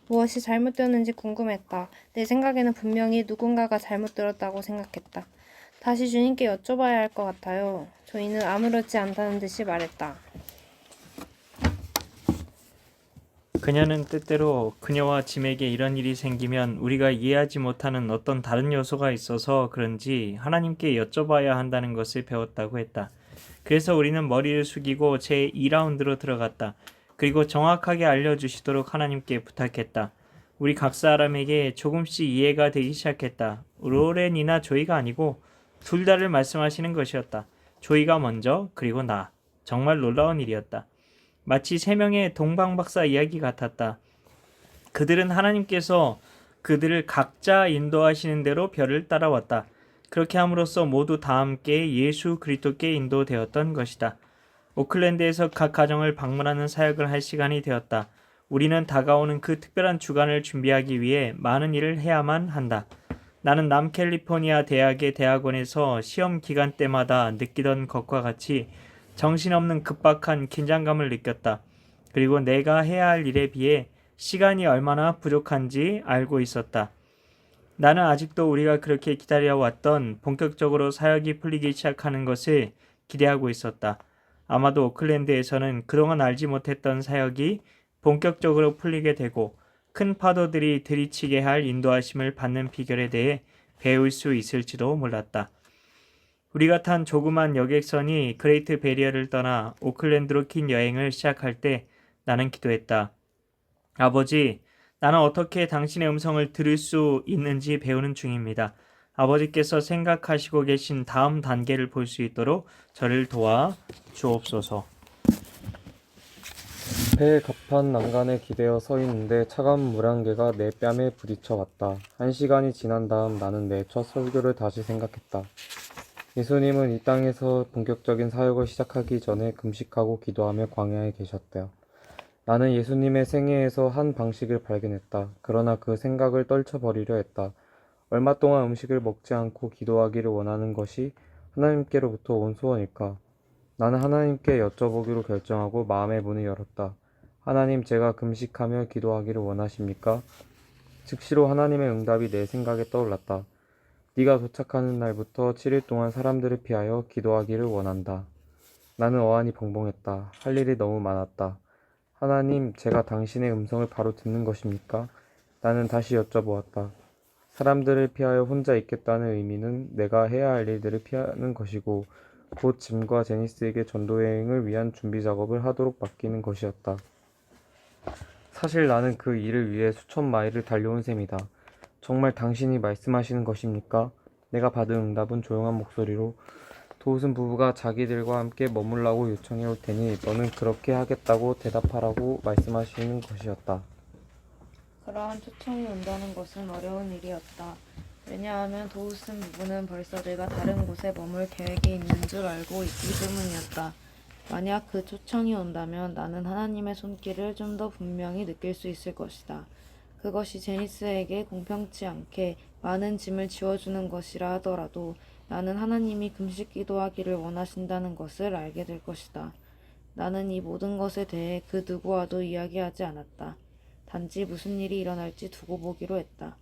무엇이 잘못되었는지 궁금했다. 내 생각에는 분명히 누군가가 잘못 들었다고 생각했다. 다시 주님께 여쭤봐야 할 것 같아요. 조이는 아무렇지 않다는 듯이 말했다. 그녀는 때때로 그녀와 짐에게 이런 일이 생기면 우리가 이해하지 못하는 어떤 다른 요소가 있어서 그런지 하나님께 여쭤봐야 한다는 것을 배웠다고 했다. 그래서 우리는 머리를 숙이고 제 2라운드로 들어갔다. 그리고 정확하게 알려주시도록 하나님께 부탁했다. 우리 각 사람에게 조금씩 이해가 되기 시작했다. 로렌이나 조이가 아니고 둘 다를 말씀하시는 것이었다. 조이가 먼저, 그리고 나. 정말 놀라운 일이었다. 마치 3명의 동방박사 이야기 같았다. 그들은 하나님께서 그들을 각자 인도하시는 대로 별을 따라왔다. 그렇게 함으로써 모두 다 함께 예수 그리스도께 인도되었던 것이다. 오클랜드에서 각 가정을 방문하는 사역을 할 시간이 되었다. 우리는 다가오는 그 특별한 주간을 준비하기 위해 많은 일을 해야만 한다. 나는 남캘리포니아 대학의 대학원에서 시험 기간 때마다 느끼던 것과 같이 정신없는 급박한 긴장감을 느꼈다. 그리고 내가 해야 할 일에 비해 시간이 얼마나 부족한지 알고 있었다. 나는 아직도 우리가 그렇게 기다려왔던 본격적으로 사역이 풀리기 시작하는 것을 기대하고 있었다. 아마도 오클랜드에서는 그동안 알지 못했던 사역이 본격적으로 풀리게 되고 큰 파도들이 들이치게 할 인도하심을 받는 비결에 대해 배울 수 있을지도 몰랐다. 우리가 탄 조그만 여객선이 그레이트 베리어를 떠나 오클랜드로 긴 여행을 시작할 때 나는 기도했다. 아버지, 나는 어떻게 당신의 음성을 들을 수 있는지 배우는 중입니다. 아버지께서 생각하시고 계신 다음 단계를 볼 수 있도록 저를 도와 주옵소서. 배의 갑판 난간에 기대어 서 있는데 차가운 물 한 개가 내 뺨에 부딪혀 왔다. 1시간이 지난 다음 나는 내 첫 설교를 다시 생각했다. 예수님은 이 땅에서 본격적인 사역을 시작하기 전에 금식하고 기도하며 광야에 계셨다. 나는 예수님의 생애에서 한 방식을 발견했다. 그러나 그 생각을 떨쳐버리려 했다. 얼마 동안 음식을 먹지 않고 기도하기를 원하는 것이 하나님께로부터 온 소원일까? 나는 하나님께 여쭤보기로 결정하고 마음의 문을 열었다. 하나님, 제가 금식하며 기도하기를 원하십니까? 즉시로 하나님의 응답이 내 생각에 떠올랐다. 네가 도착하는 날부터 7일 동안 사람들을 피하여 기도하기를 원한다. 나는 어안이 벙벙했다. 할 일이 너무 많았다. 하나님, 제가 당신의 음성을 바로 듣는 것입니까? 나는 다시 여쭤보았다. 사람들을 피하여 혼자 있겠다는 의미는 내가 해야 할 일들을 피하는 것이고 곧 짐과 제니스에게 전도여행을 위한 준비 작업을 하도록 맡기는 것이었다. 사실 나는 그 일을 위해 수천 마일을 달려온 셈이다. 정말 당신이 말씀하시는 것입니까? 내가 받은 응답은 조용한 목소리로 도우슨 부부가 자기들과 함께 머물라고 요청해 올 테니 너는 그렇게 하겠다고 대답하라고 말씀하시는 것이었다. 그러한 초청이 온다는 것은 어려운 일이었다. 왜냐하면 도우슨 부부는 벌써 내가 다른 곳에 머물 계획이 있는 줄 알고 있기 때문이었다. 만약 그 초청이 온다면 나는 하나님의 손길을 좀 더 분명히 느낄 수 있을 것이다. 그것이 제니스에게 공평치 않게 많은 짐을 지워주는 것이라 하더라도 나는 하나님이 금식 기도하기를 원하신다는 것을 알게 될 것이다. 나는 이 모든 것에 대해 그 누구와도 이야기하지 않았다. 단지 무슨 일이 일어날지 두고 보기로 했다.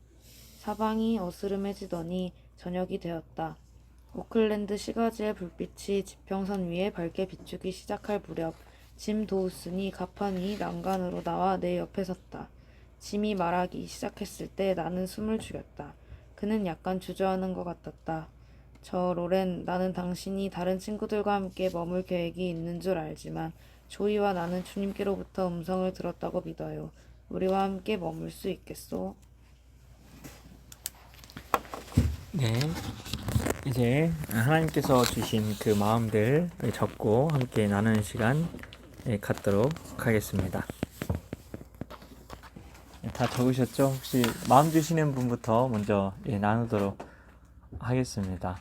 사방이 어스름해지더니 저녁이 되었다. 오클랜드 시가지의 불빛이 지평선 위에 밝게 비추기 시작할 무렵 짐 도우슨이 가판이 난간으로 나와 내 옆에 섰다. 짐이 말하기 시작했을 때 나는 숨을 죽였다. 그는 약간 주저하는 것 같았다. 저 로렌, 나는 당신이 다른 친구들과 함께 머물 계획이 있는 줄 알지만 조이와 나는 주님께로부터 음성을 들었다고 믿어요. 우리와 함께 머물 수 있겠소? 네. 이제 하나님께서 주신 그 마음들을 적고 함께 나누는 시간 갖도록 하겠습니다. 다 적으셨죠? 혹시 마음 주시는 분부터 먼저 나누도록 하겠습니다.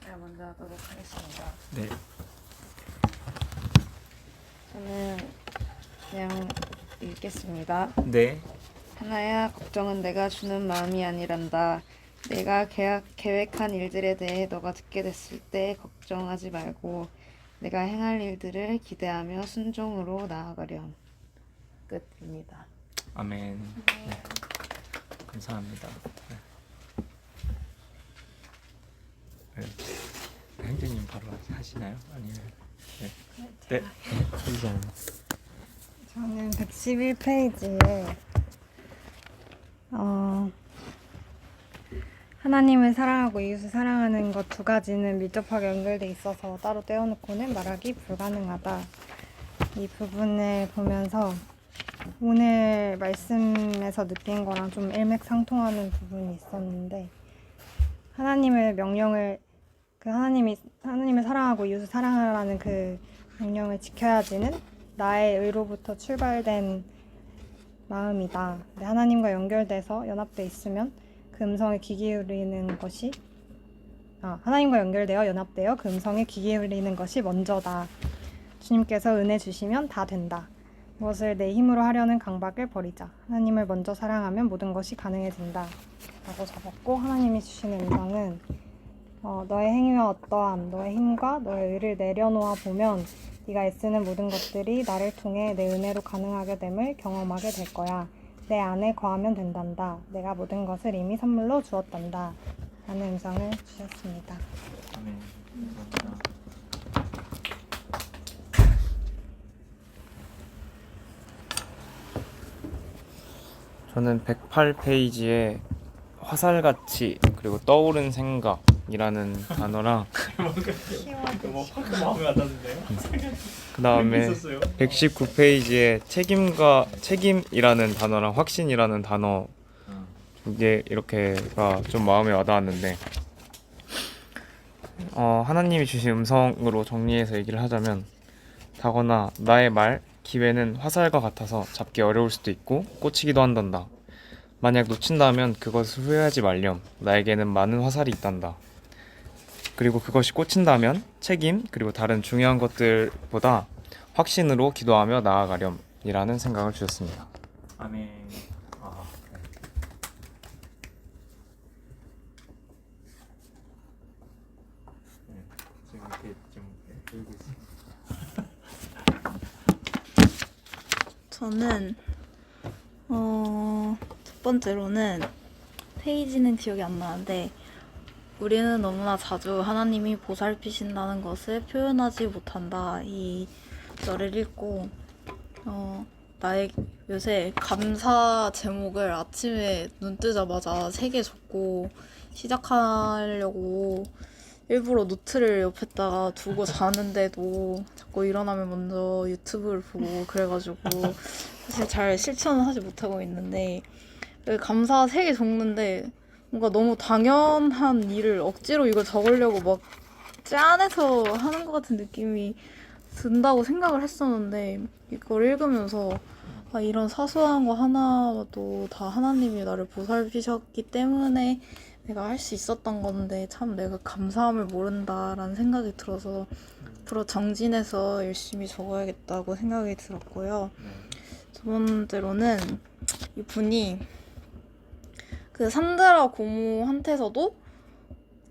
제가 먼저 하도록 하겠습니다. 네. 저는 그냥 읽겠습니다. 네. 하나야, 걱정은 내가 주는 마음이 아니란다. 내가 계획한 일들에 대해 너가 듣게 됐을 때 걱정하지 말고 내가 행할 일들을 기대하며 순종으로 나아가렴. 끝입니다. 아멘. 네. 감사합니다. 네. 행주님 바로 하시나요? 아니면 네. 네. 저는 111페이지에 하나님을 사랑하고 이웃을 사랑하는 것 두 가지는 밀접하게 연결돼 있어서 따로 떼어놓고는 말하기 불가능하다. 이 부분을 보면서 오늘 말씀에서 느낀 거랑 좀 일맥상통하는 부분이 있었는데 하나님의 명령을 하나님을 사랑하고 이웃을 사랑하라는 그 명령을 지켜야지는 나의 의로부터 출발된 마음이다. 하나님과 연결돼서 연합돼 있으면 그 음성에 귀 기울이는 것이 하나님과 연결되어 연합되어 그 음성에 귀 기울이는 것이 먼저다. 주님께서 은혜 주시면 다 된다. 무엇을 내 힘으로 하려는 강박을 버리자. 하나님을 먼저 사랑하면 모든 것이 가능해진다. 라고 적었고 하나님이 주시는 음성은 너의 행위와 어떠함, 너의 힘과 너의 의를 내려놓아 보면 네가 애쓰는 모든 것들이 나를 통해 내 은혜로 가능하게 됨을 경험하게 될 거야. 내 안에 거하면 된단다. 내가 모든 것을 이미 선물로 주었단다. 라는 음성을 주셨습니다. 아멘. 감사합니다. 저는 108페이지에 화살같이 그리고 떠오른 생각이라는 단어랑 마음에 와닿는데요? 그 다음에 119페이지에 책임이라는 단어랑 확신이라는 단어 두 개 이렇게가 좀 마음에 와닿았는데 하나님이 주신 음성으로 정리해서 얘기를 하자면 다거나 나의 말, 기회는 화살과 같아서 잡기 어려울 수도 있고 꽂히기도 한단다. 만약 놓친다면 그것을 후회하지 말렴. 나에게는 많은 화살이 있단다. 그리고 그것이 꽂힌다면 책임 그리고 다른 중요한 것들보다 확신으로 기도하며 나아가렴 이라는 생각을 주셨습니다. 아멘. 지금 이렇게 좀 들고 있습니다. 저는 첫 번째로는 페이지는 기억이 안 나는데 우리는 너무나 자주 하나님이 보살피신다는 것을 표현하지 못한다. 이 절을 읽고 나의 요새 감사 제목을 아침에 눈 뜨자마자 3개 적고 시작하려고 일부러 노트를 옆에다가 두고 자는데도 자꾸 일어나면 먼저 유튜브를 보고 그래가지고 사실 잘 실천은 하지 못하고 있는데 감사 3개 적는데 뭔가 너무 당연한 일을 억지로 이걸 적으려고 막 짠해서 하는 것 같은 느낌이 든다고 생각을 했었는데 이걸 읽으면서 이런 사소한 거 하나도 다 하나님이 나를 보살피셨기 때문에 내가 할 수 있었던 건데 참 내가 감사함을 모른다라는 생각이 들어서 앞으로 정진해서 열심히 적어야겠다고 생각이 들었고요. 두 번째로는 이분이 그 산드라 고모한테서도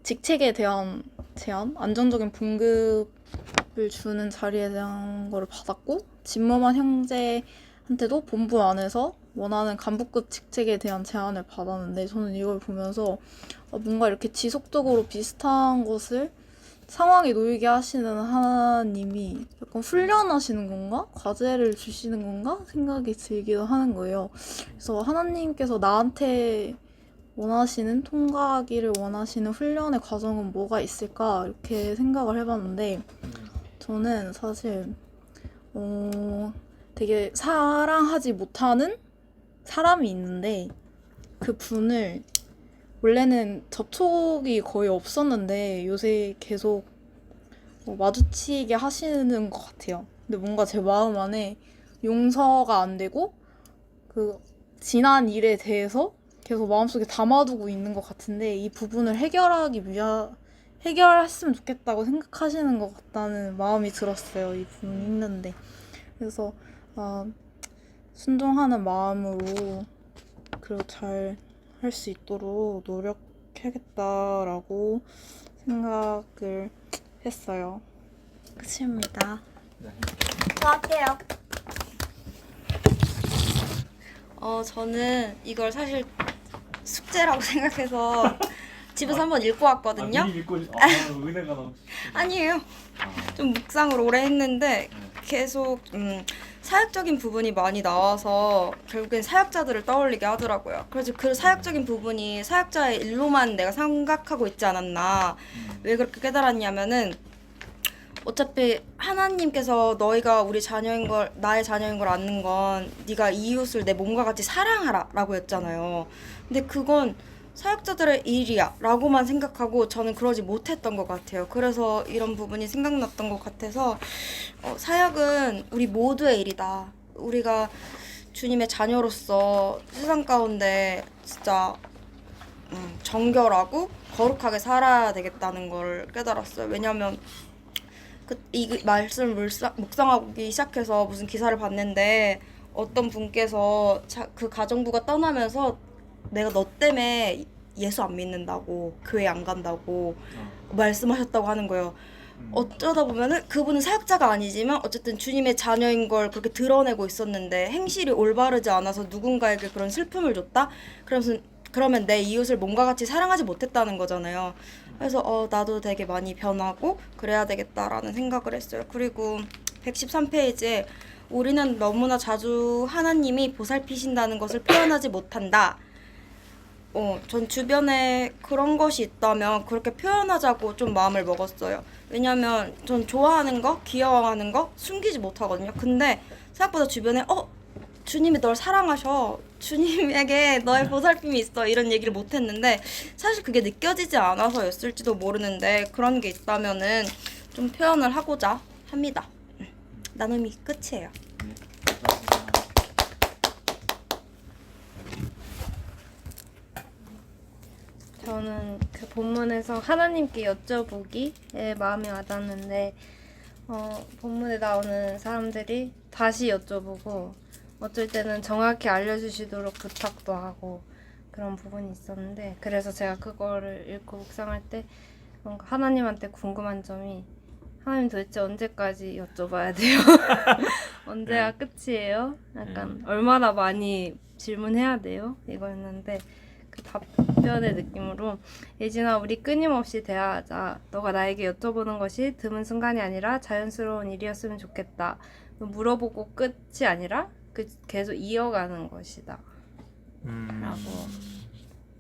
직책에 대한 제안, 안정적인 봉급을 주는 자리에 대한 거를 받았고 진머만 형제한테도 본부 안에서 원하는 간부급 직책에 대한 제안을 받았는데 저는 이걸 보면서 뭔가 이렇게 지속적으로 비슷한 것을 상황에 놓이게 하시는 하나님이 약간 훈련하시는 건가? 과제를 주시는 건가? 생각이 들기도 하는 거예요. 그래서 하나님께서 나한테 원하시는, 통과하기를 원하시는 훈련의 과정은 뭐가 있을까? 이렇게 생각을 해봤는데 저는 사실 되게 사랑하지 못하는 사람이 있는데 그 분을 원래는 접촉이 거의 없었는데 요새 계속 마주치게 하시는 것 같아요. 근데 뭔가 제 마음 안에 용서가 안 되고 그 지난 일에 대해서 계속 마음속에 담아두고 있는 것 같은데 이 부분을 해결했으면 좋겠다고 생각하시는 것 같다는 마음이 들었어요. 이 부분 읽는데. 그래서 순종하는 마음으로 그리고 잘 할 수 있도록 노력해야겠다라고 생각을 했어요. 끝입니다. 저할게요. 저는 이걸 사실 숙제라고 생각해서 집에서 한번 읽고 왔거든요. 미리 읽고 은혜가 너무. 아니에요. 좀 묵상을 오래 했는데 계속 사역적인 부분이 많이 나와서 결국엔 사역자들을 떠올리게 하더라고요. 그래서 그 사역적인 부분이 사역자의 일로만 내가 생각하고 있지 않았나. 왜 그렇게 깨달았냐면은 어차피 하나님께서 너희가 우리 자녀인 걸, 나의 자녀인 걸 아는 건 네가 이웃을 내 몸과 같이 사랑하라 라고 했잖아요. 근데 그건 사역자들의 일이야 라고만 생각하고 저는 그러지 못했던 것 같아요. 그래서 이런 부분이 생각났던 것 같아서 사역은 우리 모두의 일이다. 우리가 주님의 자녀로서 세상 가운데 진짜 정결하고 거룩하게 살아야 되겠다는 걸 깨달았어요. 왜냐면 이 말씀을 묵상하기 시작해서 무슨 기사를 봤는데 어떤 분께서 그 가정부가 떠나면서 내가 너 때문에 예수 안 믿는다고 교회 안 간다고 말씀하셨다고 하는 거예요. 어쩌다 보면은 그분은 사역자가 아니지만 어쨌든 주님의 자녀인 걸 그렇게 드러내고 있었는데 행실이 올바르지 않아서 누군가에게 그런 슬픔을 줬다? 그러면 내 이웃을 몸과 같이 사랑하지 못했다는 거잖아요. 그래서 나도 되게 많이 변하고 그래야 되겠다라는 생각을 했어요. 그리고 113페이지에 우리는 너무나 자주 하나님이 보살피신다는 것을 표현하지 못한다. 전 주변에 그런 것이 있다면 그렇게 표현하자고 좀 마음을 먹었어요. 왜냐면 전 좋아하는 거, 귀여워하는 거 숨기지 못하거든요. 근데 생각보다 주변에 주님이 널 사랑하셔. 주님에게 너의 보살핌이 있어. 이런 얘기를 못했는데 사실 그게 느껴지지 않아서였을지도 모르는데 그런 게 있다면은 좀 표현을 하고자 합니다. 나눔이 끝이에요. 저는 그 본문에서 하나님께 여쭤보기에 마음이 와닿는데 본문에 나오는 사람들이 다시 여쭤보고 어쩔 때는 정확히 알려주시도록 부탁도 하고 그런 부분이 있었는데 그래서 제가 그거를 읽고 묵상할 때 뭔가 하나님한테 궁금한 점이 하나님 도대체 언제까지 여쭤봐야 돼요? 언제가 끝이에요? 약간 얼마나 많이 질문해야 돼요? 이거였는데 그 답변의 느낌으로 예진아 우리 끊임없이 대화하자. 너가 나에게 여쭤보는 것이 드문 순간이 아니라 자연스러운 일이었으면 좋겠다. 물어보고 끝이 아니라 계속 이어가는 것이다 라고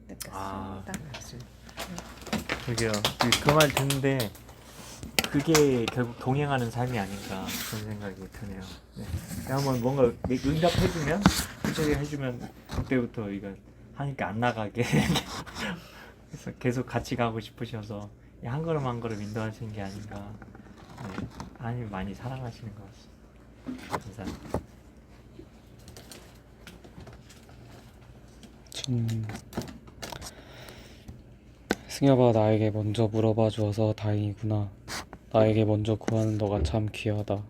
느꼈습니다. 그게요. 그 말 듣는데 그게 결국 동행하는 삶이 아닌가 그런 생각이 드네요. 네. 한번 뭔가 응답해주면 그쪽에 해주면 그때부터 이거 하니까 안 나가게 그래서 계속 같이 가고 싶으셔서 한 걸음 한 걸음 인도하시는 게 아닌가. 네. 하나님 많이 사랑하시는 것 같습니다. 감사합니다. 승엽아, 나에게 먼저 물어봐 주어서 다행이구나. 나에게 먼저 구하는 너가 참 귀하다.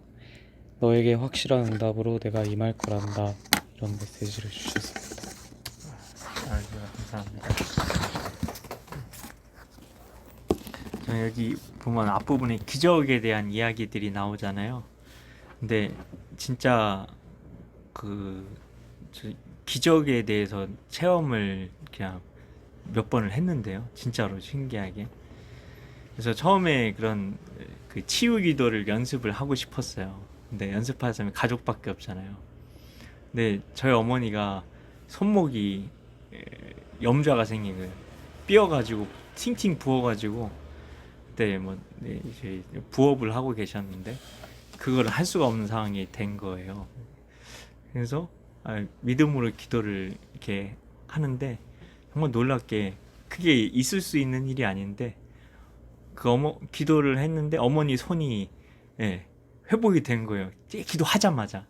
너에게 확실한 응답으로 내가 임할 거란다. 이런 메시지를 주셨습니다. 감사합니다. 저는 여기 보면 앞부분에 기적에 대한 이야기들이 나오잖아요. 근데 진짜 저 기적에 대해서 체험을 그냥 몇 번을 했는데요. 진짜로 신기하게. 그래서 처음에 그런 그 치유 기도를 연습을 하고 싶었어요. 근데 연습할 사람이 가족밖에 없잖아요. 근데 저희 어머니가 손목이 염좌가 생긴 거예요. 삐어가지고 팅팅 부어가지고 그때 이제 부업을 하고 계셨는데 그걸 할 수가 없는 상황이 된 거예요. 그래서 믿음으로 기도를 이렇게 하는데 정말 놀랍게 그게 있을 수 있는 일이 아닌데 기도를 했는데 어머니 손이 회복이 된 거예요. 기도하자마자.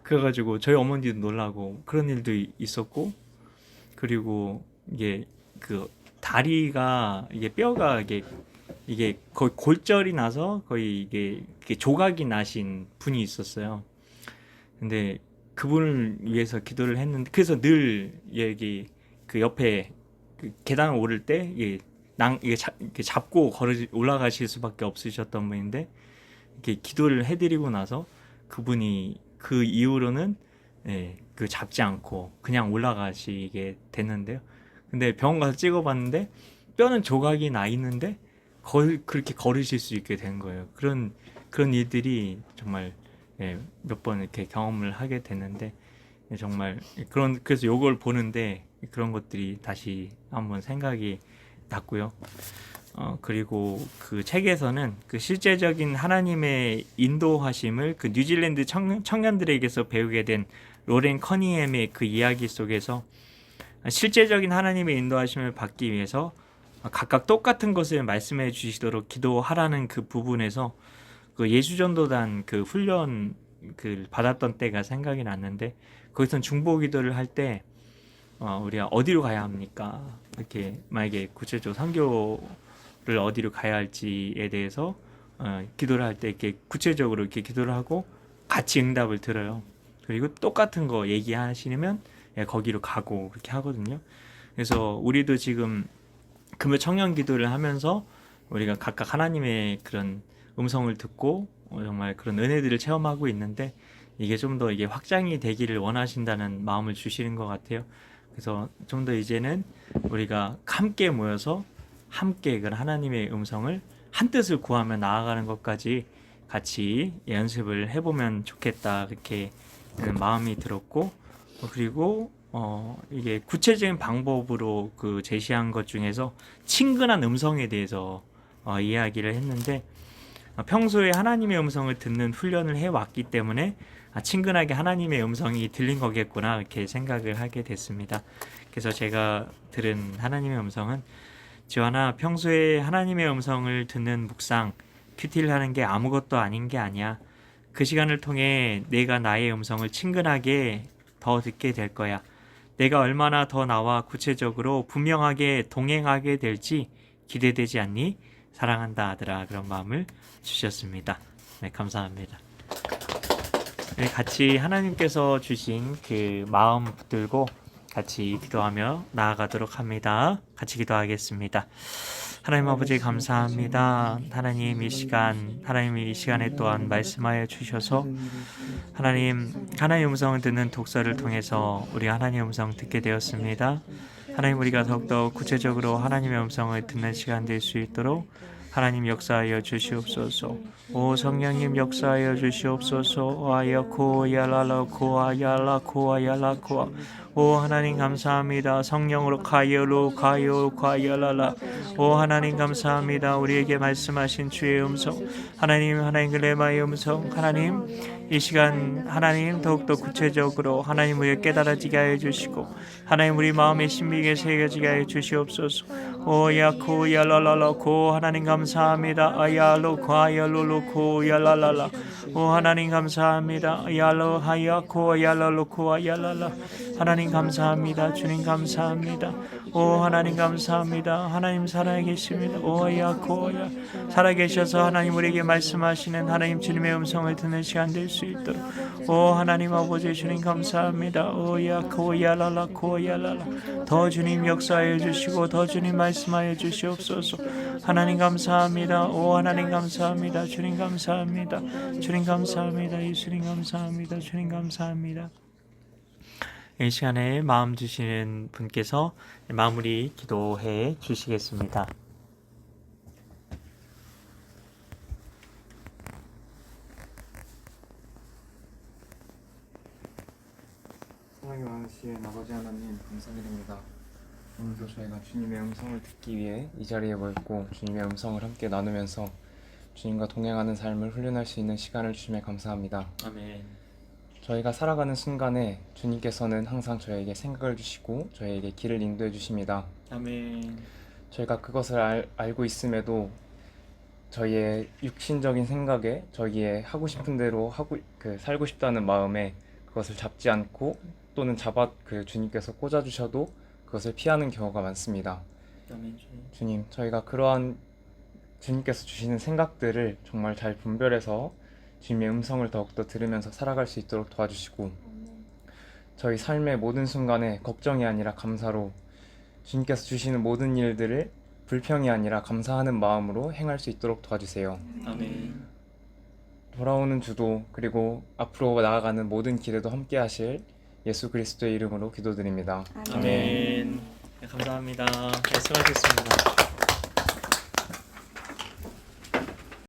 그래가지고 저희 어머니도 놀라고 그런 일도 있었고, 그리고 이게 그 다리가 이게 뼈가 이게 거의 골절이 나서 거의 이게 조각이 나신 분이 있었어요. 근데 그분을 위해서 기도를 했는데 그래서 늘 여기 그 옆에 그 계단을 오를 때 이게 잡고 올라가실 수밖에 없으셨던 분인데 이렇게 기도를 해드리고 나서 그분이 그 이후로는 그 잡지 않고 그냥 올라가시게 됐는데요. 근데 병원 가서 찍어봤는데 뼈는 조각이 나 있는데 그렇게 걸으실 수 있게 된 거예요. 그런 일들이 정말 몇 번 이렇게 경험을 하게 됐는데 정말 그래서 요걸 보는데 그런 것들이 다시 한번 생각이 났고요. 그리고 그 책에서는 그 실제적인 하나님의 인도하심을 그 뉴질랜드 청년들에게서 배우게 된 로렌 커니햄의 그 이야기 속에서 실제적인 하나님의 인도하심을 받기 위해서 각각 똑같은 것을 말씀해 주시도록 기도하라는 그 부분에서 그 예수전도단 그 훈련 그 받았던 때가 생각이 났는데 거기서 중보 기도를 할 때 우리가 어디로 가야 합니까? 이렇게 만약에 구체적으로 선교를 어디로 가야 할지에 대해서 기도를 할 때 이렇게 구체적으로 이렇게 기도를 하고 같이 응답을 들어요. 그리고 똑같은 거 얘기하시면 거기로 가고 그렇게 하거든요. 그래서 우리도 지금 금요 청년 기도를 하면서 우리가 각각 하나님의 그런 음성을 듣고 정말 그런 은혜들을 체험하고 있는데 이게 좀 더 이게 확장이 되기를 원하신다는 마음을 주시는 것 같아요. 그래서 좀 더 이제는 우리가 함께 모여서 함께 그런 하나님의 음성을 한 뜻을 구하며 나아가는 것까지 같이 연습을 해보면 좋겠다 그렇게 마음이 들었고, 그리고 이게 구체적인 방법으로 그 제시한 것 중에서 친근한 음성에 대해서 이야기를 했는데 평소에 하나님의 음성을 듣는 훈련을 해왔기 때문에 친근하게 하나님의 음성이 들린 거겠구나 이렇게 생각을 하게 됐습니다. 그래서 제가 들은 하나님의 음성은 지환아, 평소에 하나님의 음성을 듣는 묵상, 큐티를 하는 게 아무것도 아닌 게 아니야. 그 시간을 통해 내가 나의 음성을 친근하게 더 듣게 될 거야. 내가 얼마나 더 나와 구체적으로 분명하게 동행하게 될지 기대되지 않니? 사랑한다 아들아. 그런 마음을 주셨습니다. 네, 감사합니다. 네, 같이 하나님께서 주신 그 마음 붙들고 같이 기도하며 나아가도록 합니다. 같이 기도하겠습니다. 하나님 아버지 감사합니다. 하나님 이 시간에 또한 말씀하여 주셔서 하나님의 음성을 듣는 독서를 통해서 우리 하나님의 음성 듣게 되었습니다. 하나님 우리가 더욱더 구체적으로 하나님의 음성을 듣는 시간 될 수 있도록 하나님 역사하여 주시옵소서. 오 성령님 역사하여 주시옵소서. 아야코야랄라코아얄라코아얄라코아. 오 하나님 감사합니다. 성령으로 가요라라. 오 하나님 감사합니다. 우리에게 말씀하신 주의 음성, 하나님 글레마의 음성, 하나님 이 시간 하나님 더욱더 구체적으로 하나님 우리를 깨달아지게 하여 주시고 하나님 우리 마음의 신비에 새겨지게 하여 주시옵소서. 오야쿠 야랄랄라코 하나님 감사합니다. 아야로코 아야로로코 야랄랄라 오 하나님 감사합니다. 야로 하야코 야랄로코 아야랄라 하나님 감사합니다. 주님 감사합니다. 오 하나님 감사합니다. 하나님 살아계십니다. 오야코야 살아계셔서 하나님 우리에게 말씀하시는 하나님 주님의 음성을 듣는 시간 될 수 있도록 오 하나님 아버지 주님 감사합니다. 오야코야랄라코야랄라 더 주님 역사하여 주시고 더 주님 말씀하여 주시옵소서. 하나님 감사합니다. 오 하나님 감사합니다. 주님 감사합니다. 주님 감사합니다. 예수님 감사합니다. 주님 감사합니다. 이 시간에 마음 주시는 분께서 마무리 기도해 주시겠습니다. 사랑이 많으신 아버지 하나님 감사드립니다. 오늘도 저희가 주님의 음성을 듣기 위해 이 자리에 모였고 주님의 음성을 함께 나누면서 주님과 동행하는 삶을 훈련할 수 있는 시간을 주심에 감사합니다. 아멘. 저희가 살아가는 순간에 주님께서는 항상 저에게 생각을 주시고 저에게 길을 인도해 주십니다. 아멘. 저희가 그것을 알고 있음에도 저희의 육신적인 생각에 저희의 하고 싶은 대로 살고 싶다는 마음에 그것을 잡지 않고 또는 주님께서 꽂아주셔도 그것을 피하는 경우가 많습니다. 아멘. 주님, 저희가 그러한 주님께서 주시는 생각들을 정말 잘 분별해서 주님의 음성을 더욱더 들으면서 살아갈 수 있도록 도와주시고 저희 삶의 모든 순간에 걱정이 아니라 감사로 주님께서 주시는 모든 일들을 불평이 아니라 감사하는 마음으로 행할 수 있도록 도와주세요. 아멘. 돌아오는 주도 그리고 앞으로 나아가는 모든 기대도 함께 하실 예수 그리스도의 이름으로 기도드립니다. 아멘. 네, 감사합니다. 네, 수고하셨습니다.